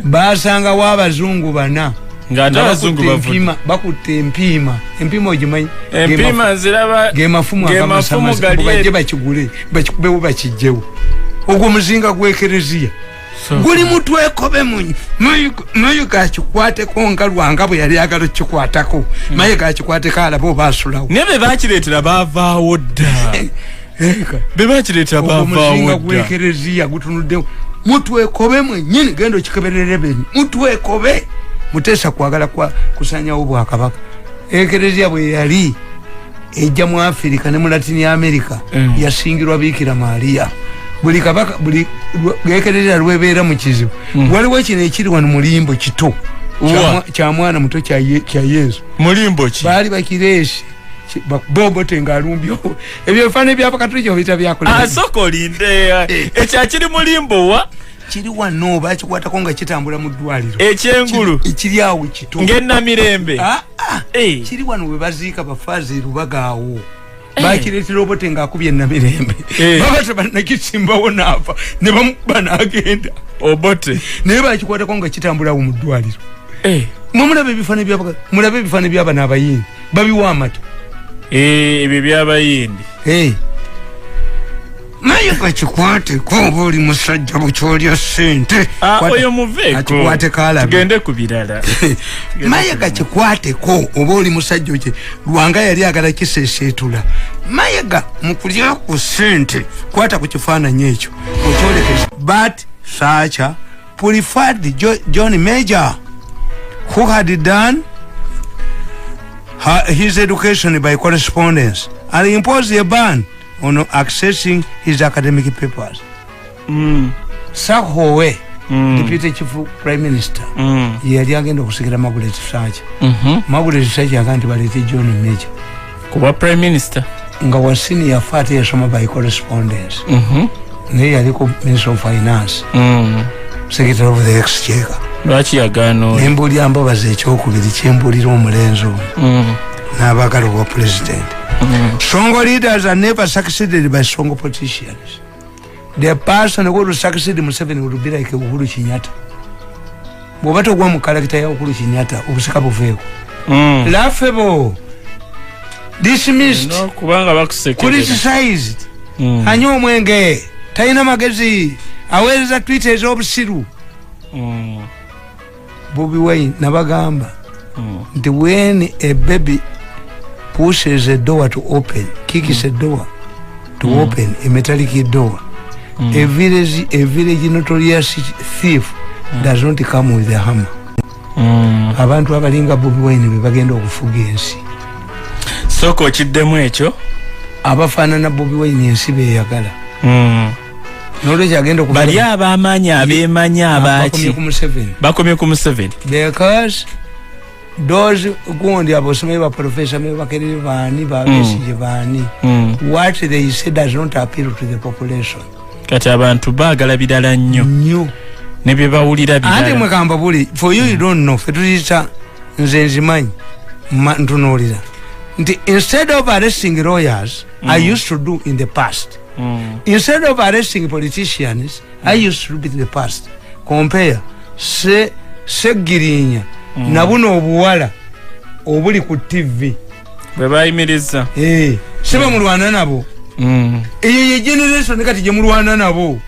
Baasangawo Abazungu bana. Ng'ate Abazungu bavuga. Bakutte empiima. Empiima ogimanyi? Empiima ziraba. Ge mafumu agamasamasa. Bajje bakigule. Bakikubewo bakijjewo. Ogwo muzinga gw'ekereziya. Guli mutwe ekobe munyi. Mayu gakikwateko nga Lwanga bwe yali agala kikwatako. Mayu gakikwateko alabo basulawo. Ne be bakireetera baavaawo dda. Be bakireetera baavaawo dda. Omuzinga gw'ekereziya gutunudde. Mutwe ekobe mwennyini genda okikeberere beni. Mutwe ekobe. Muteesa kwagala kusanyawo Obwakabaka. Ekereziya bwe yali ejja mu Africa ne mu Latin America yasingirwa Bikira Maria. Buli kabaka buli gekerera lwebeera mu kizibu. Waliwo kino ekiri wano mulimbo kito kya mwana muto kya Yesu. Mulimbo ki? Baali bakireesi bobote ngaalumbyo. Ebyo bifaananyi by'abakatoliki obiyita byakola. Sokolinde ekyakiri mulimbo wa? Kiri wano bakikwatako nga kitambula mu ddwaliro. Ekyengulu ekiri awo kito. Ng'ennamirembe. Kiri wano we baziika bafaazi Lubaga awo. bakiretera obote ngakubye namirembe baba tebannakisimbawo naafa ne bamukuba n'agenda obote naye bakikwatako nga kitambulawo mu ddwaliro mulabe ebifaananyi byaba n'abayindi babiwa amata ebyo by'abayindi naye kakikwateko oba oli musajja bukyolya ssente oyo muveeko tugende ku birala maye kakikwateko oba oli musajja okye Lwanga yali agala kiseeseetula mayega mu kulya ku ssente kwata ku kifaananyi ekyo okyolekeza but Sacha preferred John Major who had done his education by correspondence and imposed a ban on accessing his academic papers. Sahowe, Deputy Chief Prime Minister, yali agenda okusikira Margaret Thatcher. Margaret Thatcher akanti balete John Major. Kuba Prime Minister nga wa senior fati yasoma by correspondence. Naye yali ku Minister of Finance. Secretary of the Exchequer. Lwaki yagaano nembuli ambabaza ekyokubiri kyembulira omulenzi ono n'abaagala obwa president. Songo leaders are never succeeded by Songo politicians. The person who will succeed Museveni will be like Uhuru Kenyatta. Bw'oba togwa mu character ya Uhuru Kenyatta obusika buveeko. Laughable, dismissed, criticized, anywa omwenge, talina magezi, aweereza Twitter ez'obusiru. Bobi Wine nabagamba nti when a baby pushes a door to open, kicks a door to open, a metallic door, a village notorious thief does not come with a hammer. Abantu abalinga Bobi Wine bebagenda okufuga ensi. Soko kiddemu ekyo abafaanana Bobi Wine ensi beyagala. Knowledge agenda ku bali abamanyi abemanya abaki bakomye ku Museveni because those gundi abosome ba professor me bakerere bani ba message bani what they say does not appeal to the population. Kati abantu baagala bidala nnyo ne bye bawulira bidala ate mwekamba buli for you don't know fetulita nze nzimanyi ntunulira nti instead of arresting lawyers I used to do in the past. Instead of arresting politicians, I used to do in the past. Compare Segirinya na buno obuwala obuli ku TV bwe bayimiriza seba mulwana nabo ye generation kati je mulwana nabo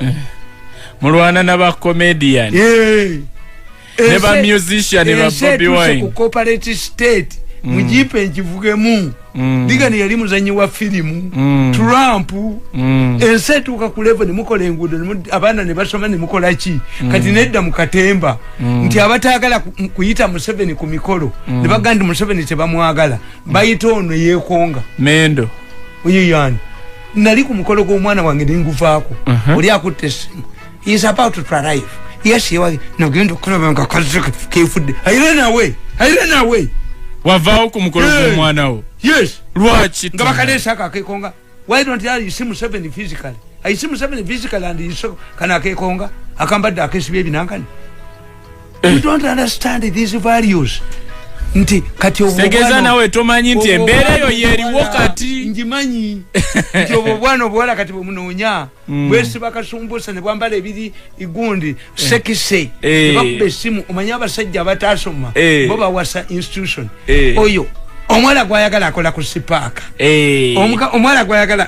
mulwana naba comedian ne ba musician ne ba Bobi Wine ku cooperative state mujipe njivugemu digani yali muzanyi wa filimu Trump ensetu ka kuleva ni mukola engudo abana ne basoma ni mukola ki kati nedda mukatemba nti abatagala kuyita Museveni ku mikolo ne bagandi Museveni tebamwagala bayita ono yekonga mendo uyiyani nali ku mukolo gw'omwana wange ninguvaako oli akutte simu he is about to arrive yes he was nagenda okulaba nga kazike kefudde ayirena we wavao ku mukolo gw'omwana wo yes lwaki nga bakalesa akakekonga why don't you see Museveni physically I see Museveni physically and you so kana akekonga akambadde akesibye ebinankani you don't understand these values nti kati segeza nawe tomanyi nti embeera yo yeriwo kati njimanyi nti obwana obwala kati bwemunoonya bwesi bakasumbusa ne bwambala ebiri igundi sekise bakube simu omanya abasajja abatasoma bo bawasa institution oyo omwala gwayagala akola ku sipaaka omwala gwayagala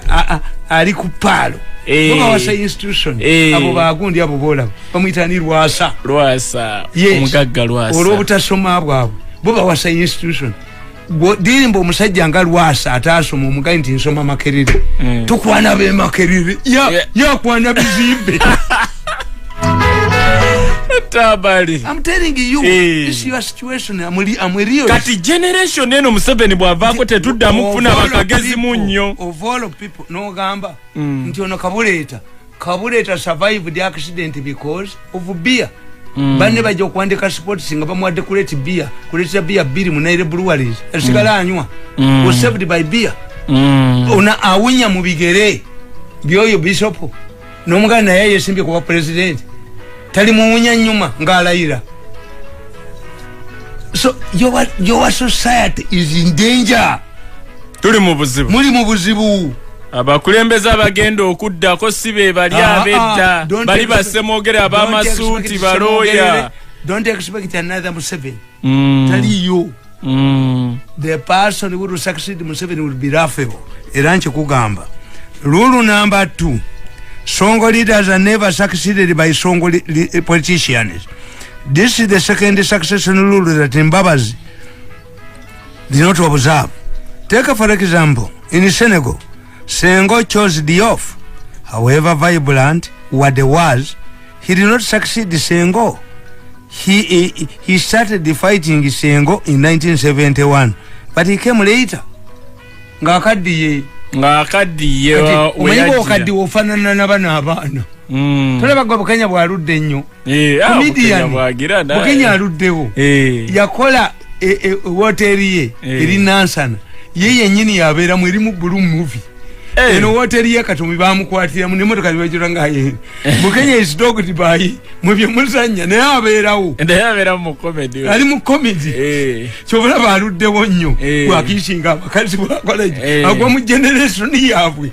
ali ku paalo bo bawasa institution abo bagundi abo boolaba bamuyitani lwasa omugagga lwasa olw'obutasoma bwabwe boba wasa institution dirimbo omusajja nga lwasa atasoma omugayi nti nsoma makerere tukwana be makerere yakwana bizimbe Tamale I'm telling you this is your situation amweriyo kati generation eno Museveni bwavaako tetuddamu kufuna bakagezi munnyo of all people no gamba nti ono kabuleta survived the accident because of beer. Bane baje okuandika support singa bamwadde kuleti beer kuleta beer biri mu Nairobi breweries esigala anywa was saved by beer ona awunya mu bigere byoyo bishop n'omugana naye yesimbye kuba president tali muwunya nyuma ngalayira. So your society is in danger. tuli mu buzibu muli mu buzibu abakulembeze abagenda okuddako sibe bali abedda bali basemogera abamasuuti balooya don't expect another Museveni taliyo the person who will succeed Museveni will be laughable era nkikugamba rule number 2 Songo leaders are never succeeded by Songo politicians. This is the second succession rule that Mbabazi did not observe. Take for example, in Senegal, Senghor chose Diouf. However vibrant what was, he did not succeed Senghor. He started fighting Senghor in 1971, but he came later. Ngakadiye umanyiba okaddi ofanana nabana abaana tulaba gwa Bukenya bwaludde ennyo comedian Bukenya aluddewo yakola woteri ye eri Nansana ye yennyini yabeeramu eri mu Blue Movie eno woteri ye Katomi bamukwatiramu n'emmotoka zibajjula nga ye Bukenya is dogged by mu bye muzannya naye abeerawo mu comedy ali mu comedy kyobula baluddewo nnyo bwakishinga abakazi bwakola agwa mu generation yaabwe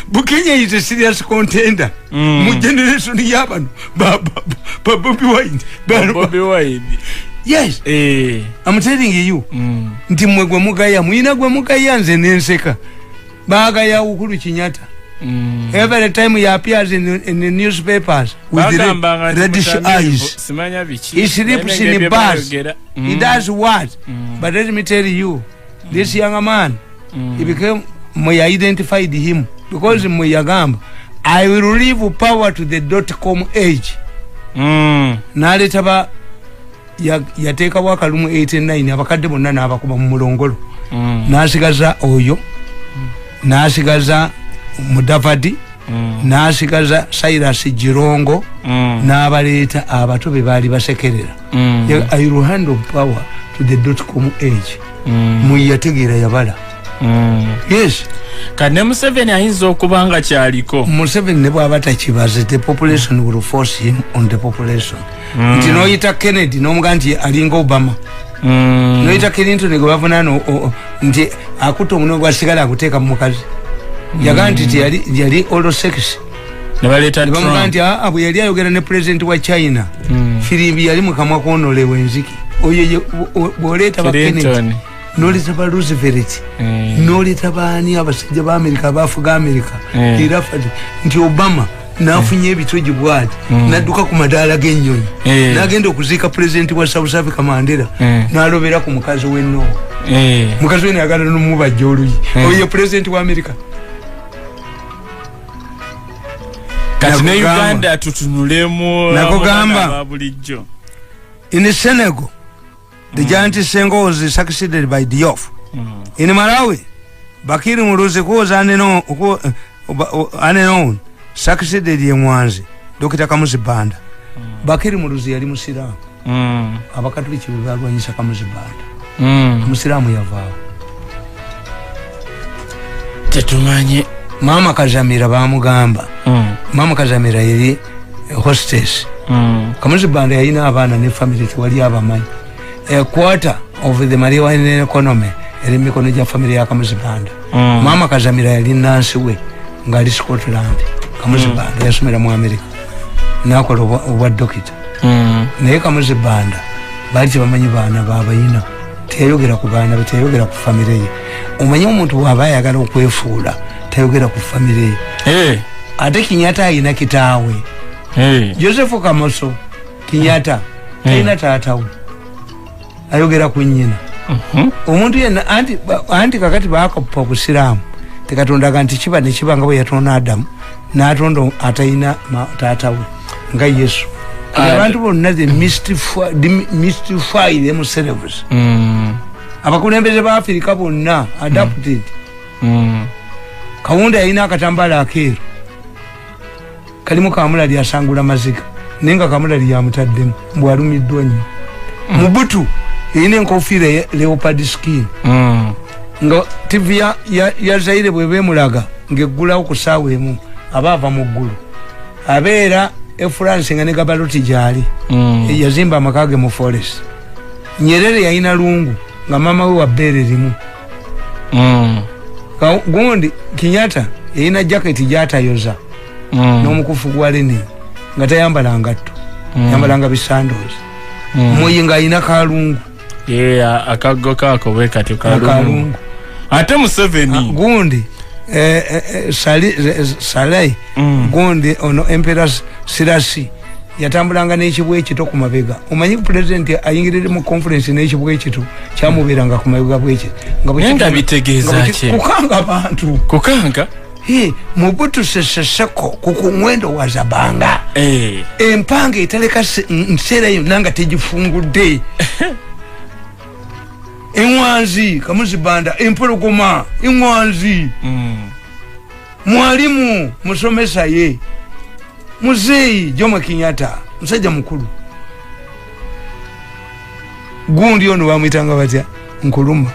Bukenya is a serious contender mu generation y'abano Bobby Wine yes I'm telling you nti mmwe gwe mugaya mwina gwe mugaya nze nenseka bagaya Uhuru Kenyatta every time he appears in the newspapers with reddish eyes he sleeps in a bus he does what but let me tell you this young man he became we identified him because Muyagamba I will leave power to the .com age naletaba yateeka wakalumu 89 abakadde bonna n'abakuba mu mulongolo n'asigaza oyo n'asigaza Mudavadi n'asigaza Cyrus Jirongo n'abaleeta abato be baali basekerera I will hand of power to the .com age muyategeera yabala yes kane Museveni ayinza okubanga kyaliko Museveni ne bw'aba takibaze the population will force him on the population nti noyita Kennedy n'omuga nti alinga Obama noyita Clinton ne gwavunaano nti akuta omuno gwasigala aguteeka mu mukazi yagaa nti yali all sex ne baleeta bamuga nti bwe yali ayogera ne president wa China firimbi yali mukamwa kwonolewa enziki oyo bw'oleeta ba Kennedy noleta ba Roosevelt noleta baani abasajja ba America abafuga America era fati nti Obama nafunye ebitoji bwati nadduka ku madaala g'ennyonyi nagenda okuziika president wa South Africa Mandela nalobera ku mukazi w'Ennyo mukazi w'Ennyo yagala n'omubajja oluyi oyo president wa America kati ne Uganda tutunulemu nakugamba buliijo in Senegal the giant Senghor was succeeded by Diouf. In Malawi, Bakiri Muruzi was unknown succeeded in Mwanzi. Dr. Kamusi Banda. Bakiri Muruzi yali Musiramu. Abakatoliki balwanyisa Kamusi Banda. Musiramu yavaawo. Tetumanye Mama Kazamira bamugamba. Mama Kazamira yali hostess. Kamusi Banda yalina abaana ne family tewali abamanyi. A quarter of the marijuana economy eri mikono gya family ya Kamusi Banda. Mama Kazamira yali Nansi we ngali Scotland. Kamusi Banda yasomera mu America nakola obwa dokita naye Kamusi Banda bali bamanyi baana babayina teyogera ku baana beteyogera ku family ye omanyi omuntu bw'aba ayagala okwefuula teyogera ku family ye ate Kenyatta ayina kitaawe Joseph Kamoso Kenyatta ayina taatawe ayogera ku nnyina omuntu yenna anti kakati baakapupa obusiraamu tekatondaga nti kiba ne kiba nga bwe yatonda Adamu n'atonda atayina taata we nga Yesu abantu bonna they mystify themselves abakulembeze ba Africa bonna adapted Kawunda yalina akatambala akeeru kalimu Kamula lyasangula maziga nenga Kamula lyamutaddemu bwalumiddwa nnyo Mubutu yalina enkofiira ya leopard skin nga TV ya Zaire bwe bemulaga ng'eggulawo ku ssaawa emu abaava mu ggulu abeera France nga ne Gabaloti gyali yazimba amaka ge mu forest Nyerere yalina lungu nga mama we wa bbeere limu Gundi Kenyatta ina jacket jata yoza n'omukufu gwa Lenin nga tayambala ngatto yambalanga bisandozi muyinga ina kalungu akaggo kako bwe kati kalungu ate Museveni gundi Salai gundi ono Emperor Sirasi yatambulanga n'ekibwa ekito ku mabega omanyi president ayingirire mu conference n'ekibwa ekito kyamubeeranga ku mabega bw'ekyo nga bitegeeza ki kukanga abantu kukanga Mobutu Sese Seko kukumwendo wa zabanga empanga etaleka nseera yonna nga tegifungudde enwanzi kamuzibanda empologoma enwanzi mwalimu musomesa ye Muzeyi Jomo Kenyatta musajja mukulu gundi ono bamwitanga batya Nkuluma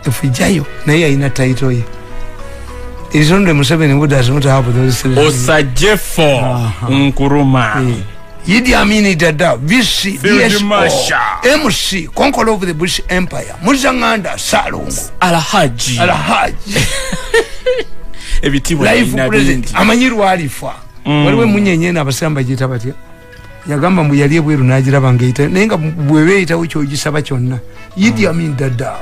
efujayo naye ayina title ye is only Museveni who does not have those things. Osajefo Nkuruma Idi Amini Dada VC DSO MC conqueror of the British Empire Muzanganda Salongo Alhaji ebitibwa life president amanyiru alifa waliwe munyenye n'abasamba jita batya yagamba mbu yali ebweru n'agiraba ng'eyita naye nga bwebeeyitawo kyogisaba kyonna Idi Amin Dada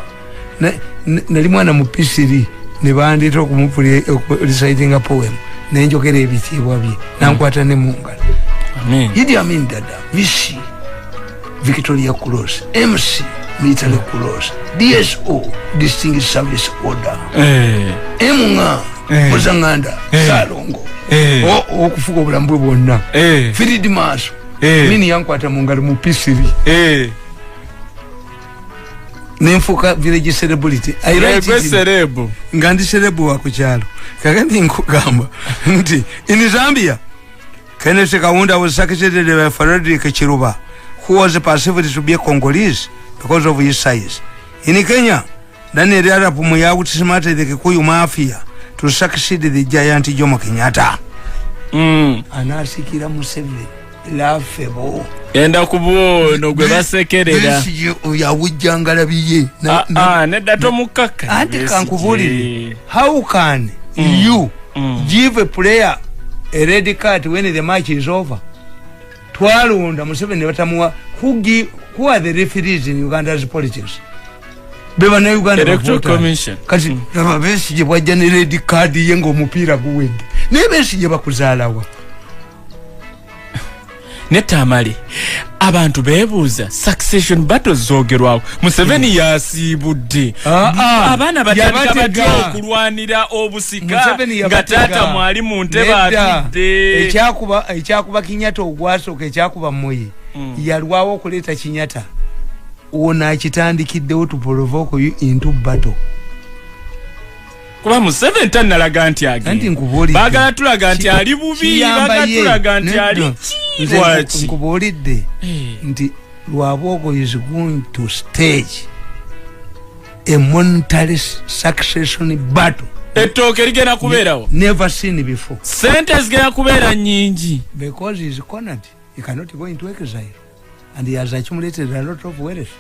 nali mwana mu P3 ne bandeeta okumupuli reciting a poem nenjogera ebitiibwa bye nankwata ne mu ngalo Idi Amin Dada VC Victoria Cross MC Military Cross DSO Distinguished Service Order Nga Muzanganda Salongo okufuga obulamu bwe bwonna Field Marshal nini yankwata mu ngalo mu P3 nenfuka village celebrity cerebu ngandi cerebu wa kuchalo kakandi nkugamba nti in Zambia Kenneth Kaunda was secretary by Frederick Chiruba who was perceived to be a Congolese because of his size. In Kenya Daniel Arap Moyawu dismantled the Kikuyu mafia to succeed the giant Jomo Kenyatta anasikira Museveni lafebo enda kubo no gwe basekerera yawujjangala biye nedda tomukaka ati kankubulire how can you give a player a red card when the match is over twalonda Museveni batamuwa who are the referees in Uganda's politics beba na Uganda Electoral Commission kati Besigye bwajja ne red card ye ng'omupiira guwedde ne Besigye bakuzaalawa ne Tamale abantu beebuuza succession battles zoogerwako Museveni yasiibudde abaana batandika batya okulwanira obusika nga taata mwali mu ntebe atudde ekyakuba Kenyatta ogwasooka ekyakuba Moyi yalwawo okuleeta Kenyatta ono akitandikiddewo to provoke you into battle kuba Museveni tannalaga nti agenda baagala tulaga nti ali bubi baagala tulaga nti ali ki nkubuulidde nti Lwabwogo is going to stage a monetary succession battle ettooke ligenda kubeerawo never seen before sente zigenda kubeera nnyingi because he is cornered he cannot go into exile and he has accumulated a lot of wealth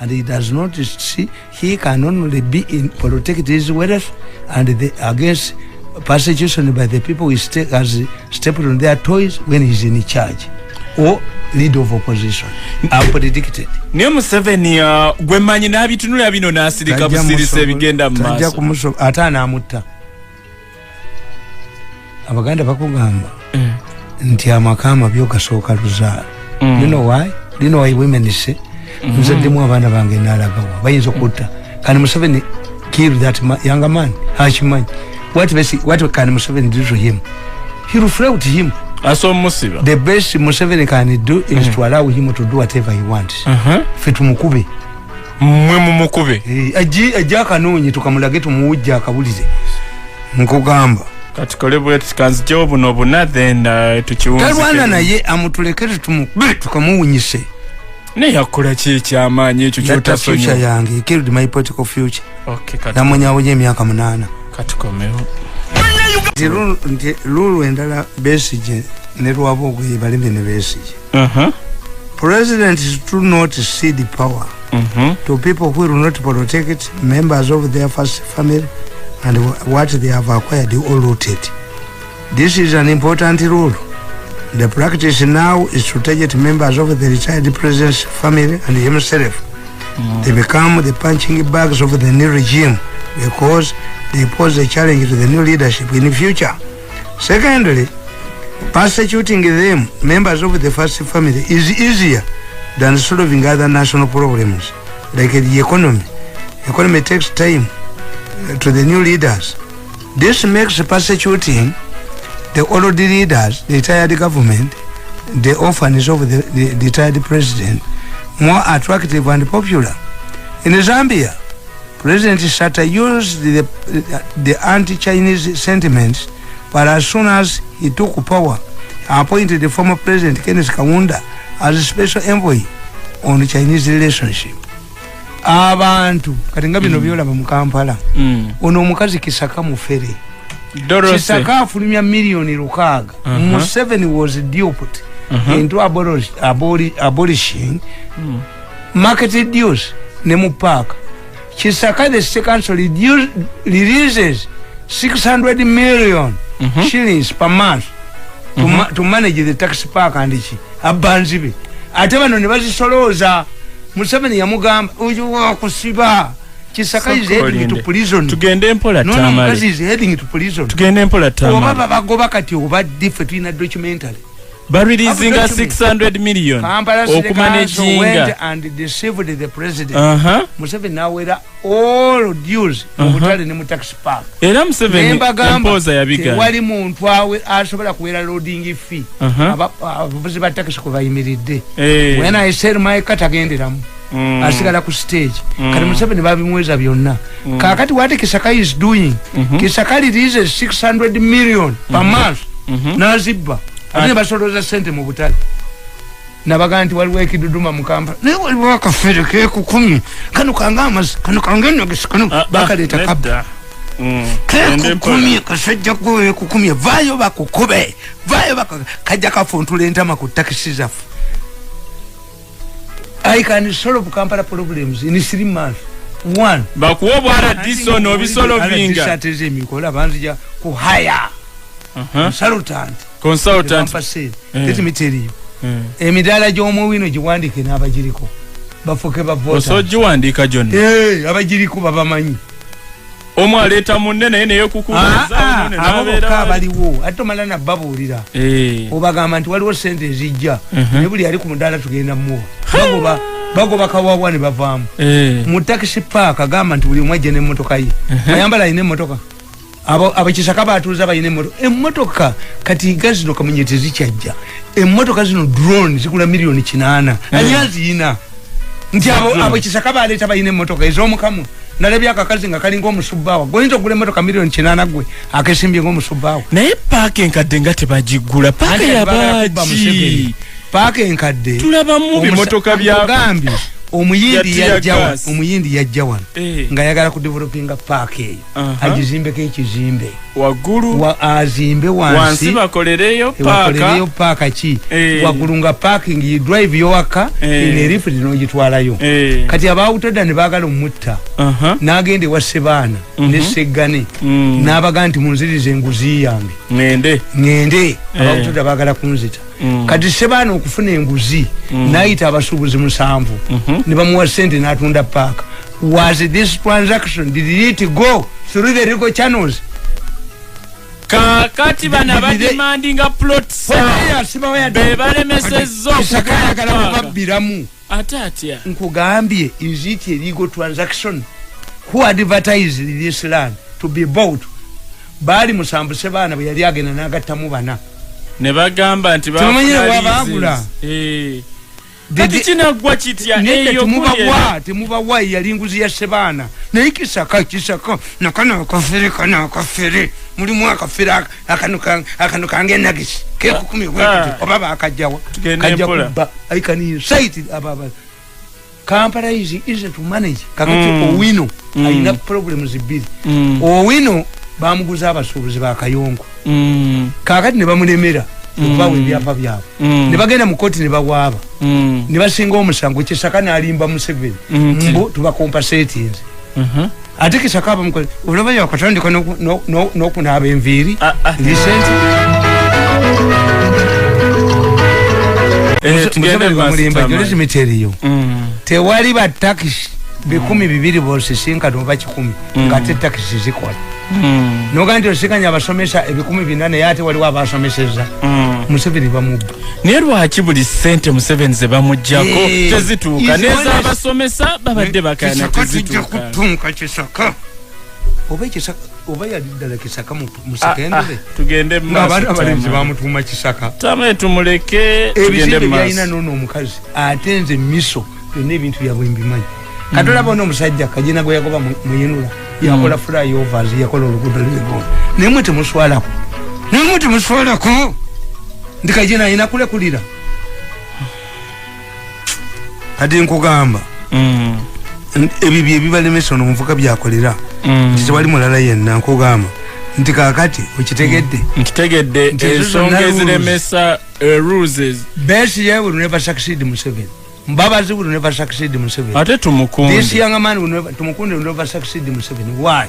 and he does not see he can only be in protect his wealth and against persecution by the people he has stepped on their toes when he's in charge or leader of opposition are predicted niye Museveni gwe manyi n'abitunula bino n'asirika busirisa ebigenda mu maaso ate anaamutta Abaganda bakugamba nti amaka amabyo gasooka luzaala you know why women say nzeddemu abaana bange nalagawa bayinza okutta kandi Museveni kill that younger man hakimanyi what can Museveni do to him he reflect him asomusiba the best Museveni can do is to allow him to do whatever he wants fe tumukube mwe mumukube ajja akanonye tukamulage tumuwujja akabulire nkugamba kati kolebwe tukanzijewo buno buna then tukiwunzike talwana naye amutulekere tumukube tukamuwunyise ne yakola ki ekyamaanyi ekyo kyotasonyiwa future yange killed my political future okay namunyawo emyaka 8 kati komewo nti lulu endala Besigye ne Lwabwogo balinde ne Besigye president do not cede power to people who will not protect members of their first family, and what they have acquired all looted. This is an important rule. The practice now is to target members of the retired president's family and himself. They become the punching bags of the new regime because they pose a challenge to the new leadership in the future. Secondly, persecuting them, members of the first family, is easier than solving other national problems like the economy. Economy takes time to the new leaders. This makes persecuting the old leaders, the retired government, the orphans of the retired president, more attractive and popular. In Zambia, President Sata used the anti-Chinese sentiments, but as soon as he took power, appointed the former President Kenneth Kaunda as a special envoy on the Chinese relationship. Abantu katinga bino byola mu Kampala ono omukazi Kisaka mufere Kisaka afulumya milioni 600 Museveni was duped into abolishing market dues ne mu park. Kisaka the state council releases 600 million shillings per month to manage the tax park and ichi abanzibe ate bano ne bazisoloza. Museveni yamugamba uyu wakusiba. Kisaka is heading to prison. Tugende mpola Tamale. No, because he's heading to prison. Tugende mpola Tamale. Oba bagoba kati oba different in a documentary. Releasing 600 million. Okumanaging went and deceived the president. Museveni now wear all dues. Mutale ne mu tax park. Era Museveni imposa yabiga. Wali muntu awe asobola kuwera loading fee. Abavuzi ba tax ko bayimiridde. When I said my cut agenderamu. Asigala ku stage. Kati Museveni babimweza byonna. Kakati what Kisaka is doing. Kisaka releases 600 million per month. Nazibba. Ate basoloza sente mu butale. Nabaga nti waliwo ekiduduma mu Kampala. Ne waliwo akafere ke kukumi. Kano kangamazi, kano kangeno kano bakaleta kabda. Kukumi kasajja ko kukumi vayo bakukube. Vayo bakajja kafuntule ntama ku taxi zaffe. I can solve Kampala problems in 3 months. One. Bakuwa bwara diso no bisolo vinga. Disateze mikola banzija ku hire. Consultant. Let me tell you. Emidala jomo wino jiwandike n'abagiriko. Bafuke bavota. Oso jiwandika jonna. Abagiriko babamanyi. Omwaleta munene ene yokukuza nene n'abeera baliwo. Atomala na babulira. Obagamba nti waliwo sente ezijja. Ne buli ali ku mudala tugenda mu. Bagoba kawawa ne bavaamu. Mu taxi park agamba nti buli mwajja n'emmotoka ye. Ayambala ine emmotoka. Abakisaka batuuza bayine emmotoka kati gazino kamunyete zikyajja emmotoka zino drone zikula milioni 8 anyazi ina nti abakisaka baleta bayine emmotoka ezomukamu nalabya akakazi nga kalinga omusubbawa goyinza okugula emmotoka milioni 8 gwe akesimbye ng'omusubbawa naye paaka enkadde nga tebagigula paaka yabaaki paaka enkadde tulaba mu bimotoka bya omuyindi yajja wano nga yagala ku developinga park eyo agizimbeko ekizimbe waggulu azimbe wansi bakolereyo paaka ki waggulu nga parking you drive yowaka ine lift n'ogitwalayo kati abawutoda ne baagala omutta n'agenda ewa Sebaana ne Seggane n'abaga nti munzirize enguzi yange ngende abawutoda baagala kunzita kati Sebaana okufuna enguzi n'ayita abasuubuzi 7 ne bamuwa sente n'atunda paaka. Was this transaction, did it go through the legal channels? Kakati bana demanding a plot bebalemesezzo okuyagala kubabiramu atatia nkugambye is it a legal transaction? Who advertised this land to be bought? Bali musambu Sebaana bwe yali agenda n'agattamu bana ne bagamba nti baagula Katichina chitya eyo temubawa yali nguzi ya Sebaana naye Kisaka nakana kafere mulimu akafere akano kange nagisi ke 10 kwekiti obaba akajawa kajja kuba I can cite ababa Kampala is easy to manage kakati Owino ayina problems bili Owino bamuguza abasuubuzi ba Kayongo kakati ne bamulemera okubawa ebyapa byabwe ne bagenda mu kkooti ne bawaaba ne basinga omusango Kisaka n'alimba Museveni mbu tubakompasetinze ate Kisaka abamukola olaba yakatandika n'okunaaba enviiri lisenti Museveni bamulimba Jolis Miteriyo tewali ba takisi 200 bosisinkana oba 100 ng'ate takisi zikola noga nti osikanya abasomesa 400 yate waliwo abasomeseza Museveni bamubba naye lwaki buli ssente Museveni ze bamuggyako tezituuka neza abasomesa babadde bakayana tezituuka Kisaka oba yaliddala Kisaka musekendere tugende maaso abalenzi bamutuuma Kisaka Tamale tumuleke tugende maaso byalina nono omukazi ate nze miso byonna ebintu byabwe mbimanyi katolaba omusajja kajina gwe yagoba muyinula yakola flyovers yakola oluguudo lw'eggoonya naye mwe temuswalako ndi kajina ayina kulekulira kati nkugamba ebyo ebibalemesa ono omuvuka byakolera nti tewali mulala yenna nkugamba nti kakati okitegedde nkitegedde ensonga eziremesa rules Besigye will never succeed Museveni Mbabazi will never succeed Museveni ate tumukunde this young man tumukunde will never succeed Museveni why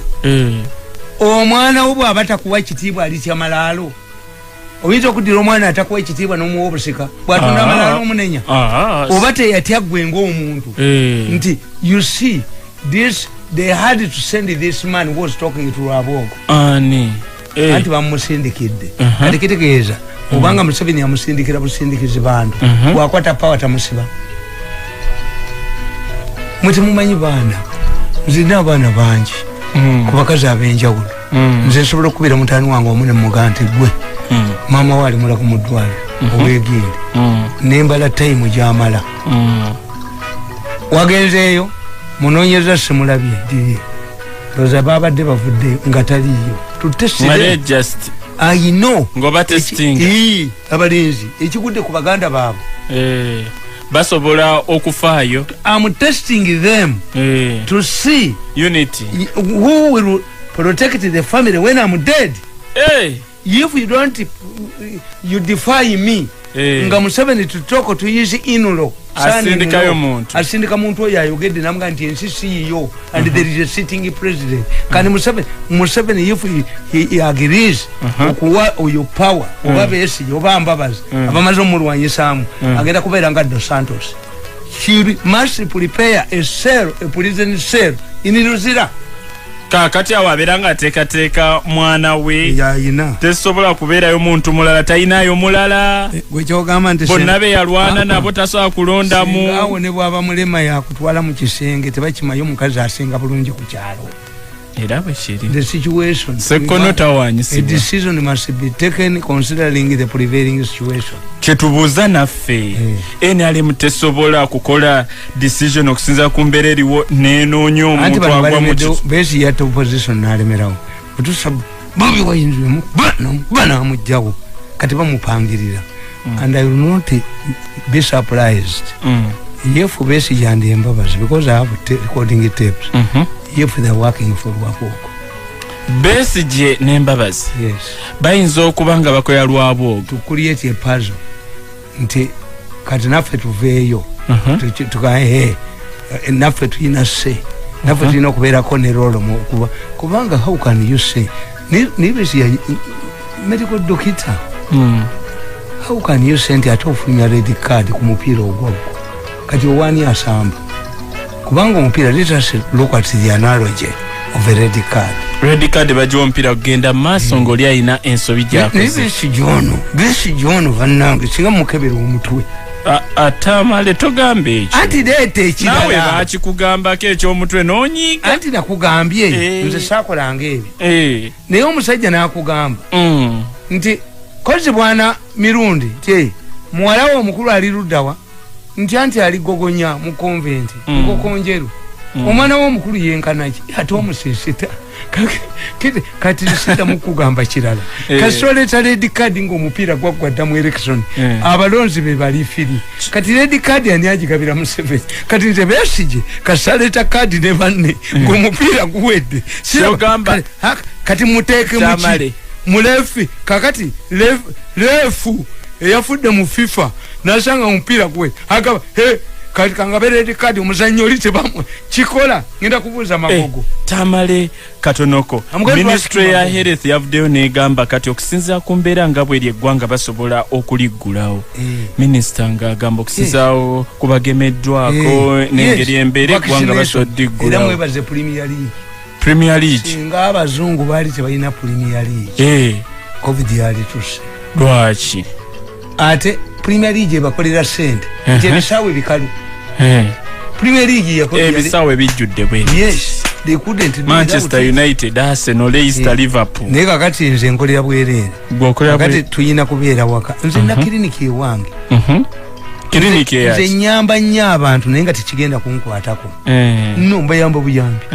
omwana obwa abatakuwa ekitiibwa ali kyamalaalo oyinza okudira omwana atakuwa ekitiibwa n'omuwa obusika bw'atunda amalaalo omunenya oba teyatya ggwe ng'omuntu nti you see this they had to send this man who was talking to Rabogo anti bamusindikidde kati kitegeeza obanga Museveni amusindikira busindikizi bantu bwakwata pawa tamusiba mwe temumanyi baana nzirina abaana bangi ku bakazi ab'enjawulo nze nsobola okubira mutaani wange omu ne mugaa nti gwe maama we alimula ku muddwaliro oweegende nembala tayimu gy'amala wagenzeeyo munonyereza simulabye ndiye loza babadde bavudde nga taliyo tutesire I know ngoba testing abalinzi ekigudde ku baganda baabo basobola okufaayo I'm testing them to see unity who will protect the family when I'm dead if you don't you defy me nga Museveni tutoko tuyizi inulo asindika muntu oyo ayogedde namga nti ensi siyo and there is a sitting president kandi Museveni if he agrees okuwa oyo power oba besi oba mbabazi abamaze omulwanyisaamu agenda kubeera nga Dos Santos she must prepare a prison cell in Luzira kakati awo abeera nga ateekateeka mwana we tesobola kubeerayo muntu mulala talinayo mulala bonna be yalwana nabo tasobola kulondamu awo ne bwaba mulema yakutwala mu kisenge tebakimayo omukazi asinga bulungi ku kyalo era bwe kiri the situation sekono tawanyisibwa a decision must be taken considering the prevailing situation kyetubuuza naffe NRM tesobola kukola decision okusinza ku mbeera eriwo nenoonya omuntu agwa mu kitu besi yatta opposition n'alemerawo otusa bobi wayinziremu bana amugjawo kati bamupangirira and I will not be surprised if besi yandi embabazi because I have recording tapes if they are working for Waboko Besigye n'embabazi bayinza okuba nga bakola lwabwogo to create a puzzle nti kati naffe tuveeyo tukahe naffe tulina se naffe tulina okubeerako ne rolo kubanga how can you say nibesiya medical doctor how can you say nti ate ofunya red card ku mupiira ogwagwo kati owani asamba kubanga omupiira let us look at the analogy of a red card bajiwa omupiira kugenda maaso ng'oli alina ensobi gyakoze besi jono bannange singa mukebera omutwe Tamale togambe ekyo anti leeta ekirala nawe bakikugambako ekyomutwe n'onyiiga anti nakugambye nze saakolanga ebyo naye omusajja n'akugamba nti kozi bwana Mirundi ti muwala we omukulu ali luddawa nti anti ali gogonya mu konventi nkokonjeru omwana we omukulu yenkanaki ate omusisita kati sita mukugamba kirala kasoleta red card ng'omupiira gwaggwadda mu election abalonzi be bali firi kati red card ani agigabira Museveni kati nze Besigye kasaleta card ne banne ng'omupiira guwedde kyogamba kati muteeke muki mulefi kakati lefu eyafudde mu FIFA nasanga mpira gwe agaba kati kangabere kadi omuzannyo oli tebamwe kikola ngenda kubuuza magogo Tamale katonoko Ministry ya Health yavuddeyo negamba kati okusinza ku mbeera nga bw'eri eggwanga basobola okuliggulawo Minister ng'agamba okusinzaawo kubagemeddwako n'engeri embeera eggwanga basobola oddiggulawo era mwebaze Premier League nga abazungu baali tebalina Premier League COVID yali tuse lwaki ate Premier League ebakolera sente ebisaawe bikalu Premier League yakolera ebisaawe bijjudde bwe yes they couldn't do Manchester United Arsenal Leicester Liverpool ne kakati nze nkolera bwerere kakati tuyina kubeera waka nze na kliniki ewange kliniki ya nze nyamba nnyo abantu naye nga tekigenda kunkwatako no mbayamba buyambi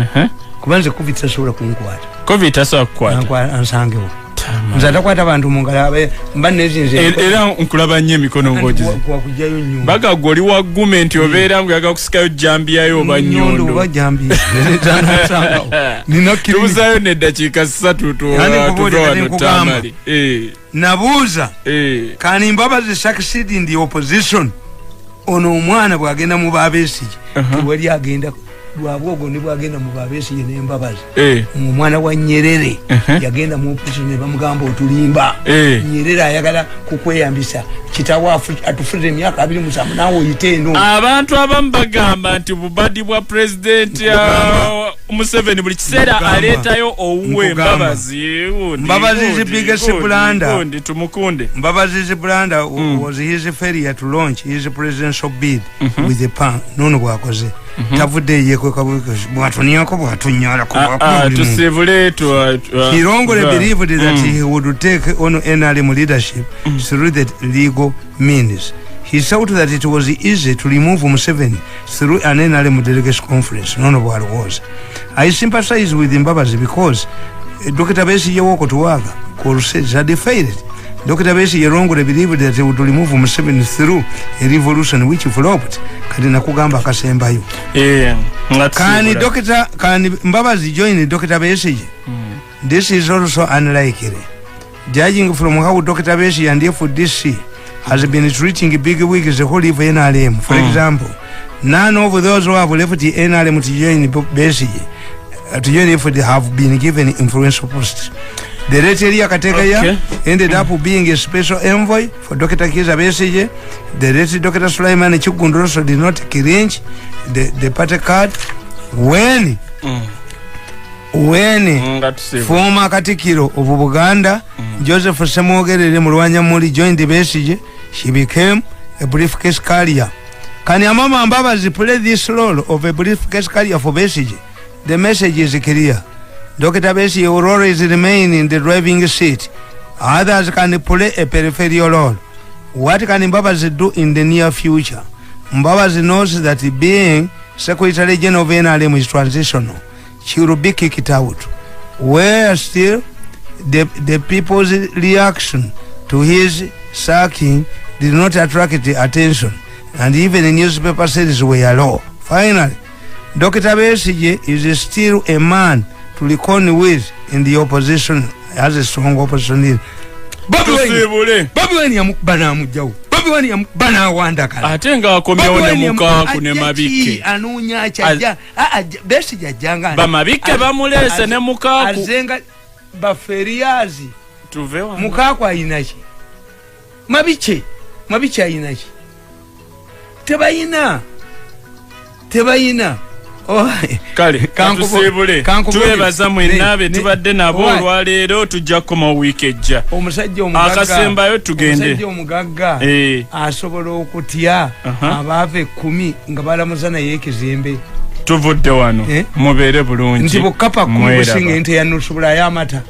kubanze covid tasobola kunkwata covid tasobola kukwata ansangewo nzata kwata abantu mungala mba nezinze era nkulaba nnyo emikono ngogize kwakujayo nnyo baga goli wa gumenti obeera ng'oyaga kusikayo jambiyayo oba nnyondo oba jambi nina tubuzayo n'eddakiika 3 tuva wano Tamale nabuuza kani Mbabazi succeed in the opposition ono omwana bw'agenda mu Babesige tewali agenda lwabwogo ne bwagenda mu Babesige ne Mbabazi omwana wa Nyerere yagenda mu opposition ne bamugamba otulimba Nyerere ayagala kukweyambisa kitawaafu atufuze emyaka 27 nawe oyiteeno abantu abamu bagamba nti bubadi bwa president Museveni buli kiseera aleetayo owuwe Mbabazi is the biggest blunder Mbabazi is blunder was his failure to launch his presidential bid with the pan nono bwakoze tavudde yeko kabuko bwatuniako bwatunyala ko tusivule Kirongole believed that he would take on NRM leadership through the legal means. He thought that it was easy to remove Museveni through an NRM delegation conference. None of what was. I sympathize with Mbabazi because Dr. Besigye walked to work. Crusades had failed. Dr. Besigye wrongly believed that he would remove Museveni through a revolution which flopped. Kadina kugamba kasembayo. Kani Mbabazi join Dr. Besigye? This is also unlikely. Judging from how Dr. Besigye and FDC has been treating big wigs the whole of NRM. For example, none of those who have left the NRM to join Besigye to join FD have been given influential posts. The late Elia Kategaya ended up being a special envoy for Dr. Kiza Besigye. The late Dr. Sulaiman Chukundu also did not cringe the party card when former Katikiro of Buganda Joseph Semogerere Mulwanya Muli joined the Besigye, she became a briefcase carrier. Can your mama Mbabazi play this role of a briefcase carrier for Besigye? The message is clear. Dr. Besigye will always remain in the driving seat. Others can play a peripheral role. What can Mbabazi do in the near future? Mbabazi knows that being Secretary General of NRM is transitional. She will be kicked out. Where still the people's reaction to his sacking did not attract attention, and even the newspaper sales were low. Finally, Dr. Besigye is still a man to reckon with in the opposition as a strong opposition leader. Babi wani ya mukbana mujau. Babi wani ya mukbana wanda kala. Atenga wakomyewo ne mukaku ne mabike. Anunya achaja. Besigye janga. Ba mabike bamulese ne mukaku. Azenga baferiazi. Tuvewa. Mukaku ayinachi. Mabiche ayinachi. Tebayina. Kale katusibule twebaza mwenabe tubadde nabo olwaleero tujja koma wiiki ejja omusajja omugagga akasembayo tugende omusajja omugagga asobola okutya abaave 10 nga balamuza naye ekizimbe tuvudde wano mubeere bulungi nti bukapa kumusinga ente yanusobolayo amata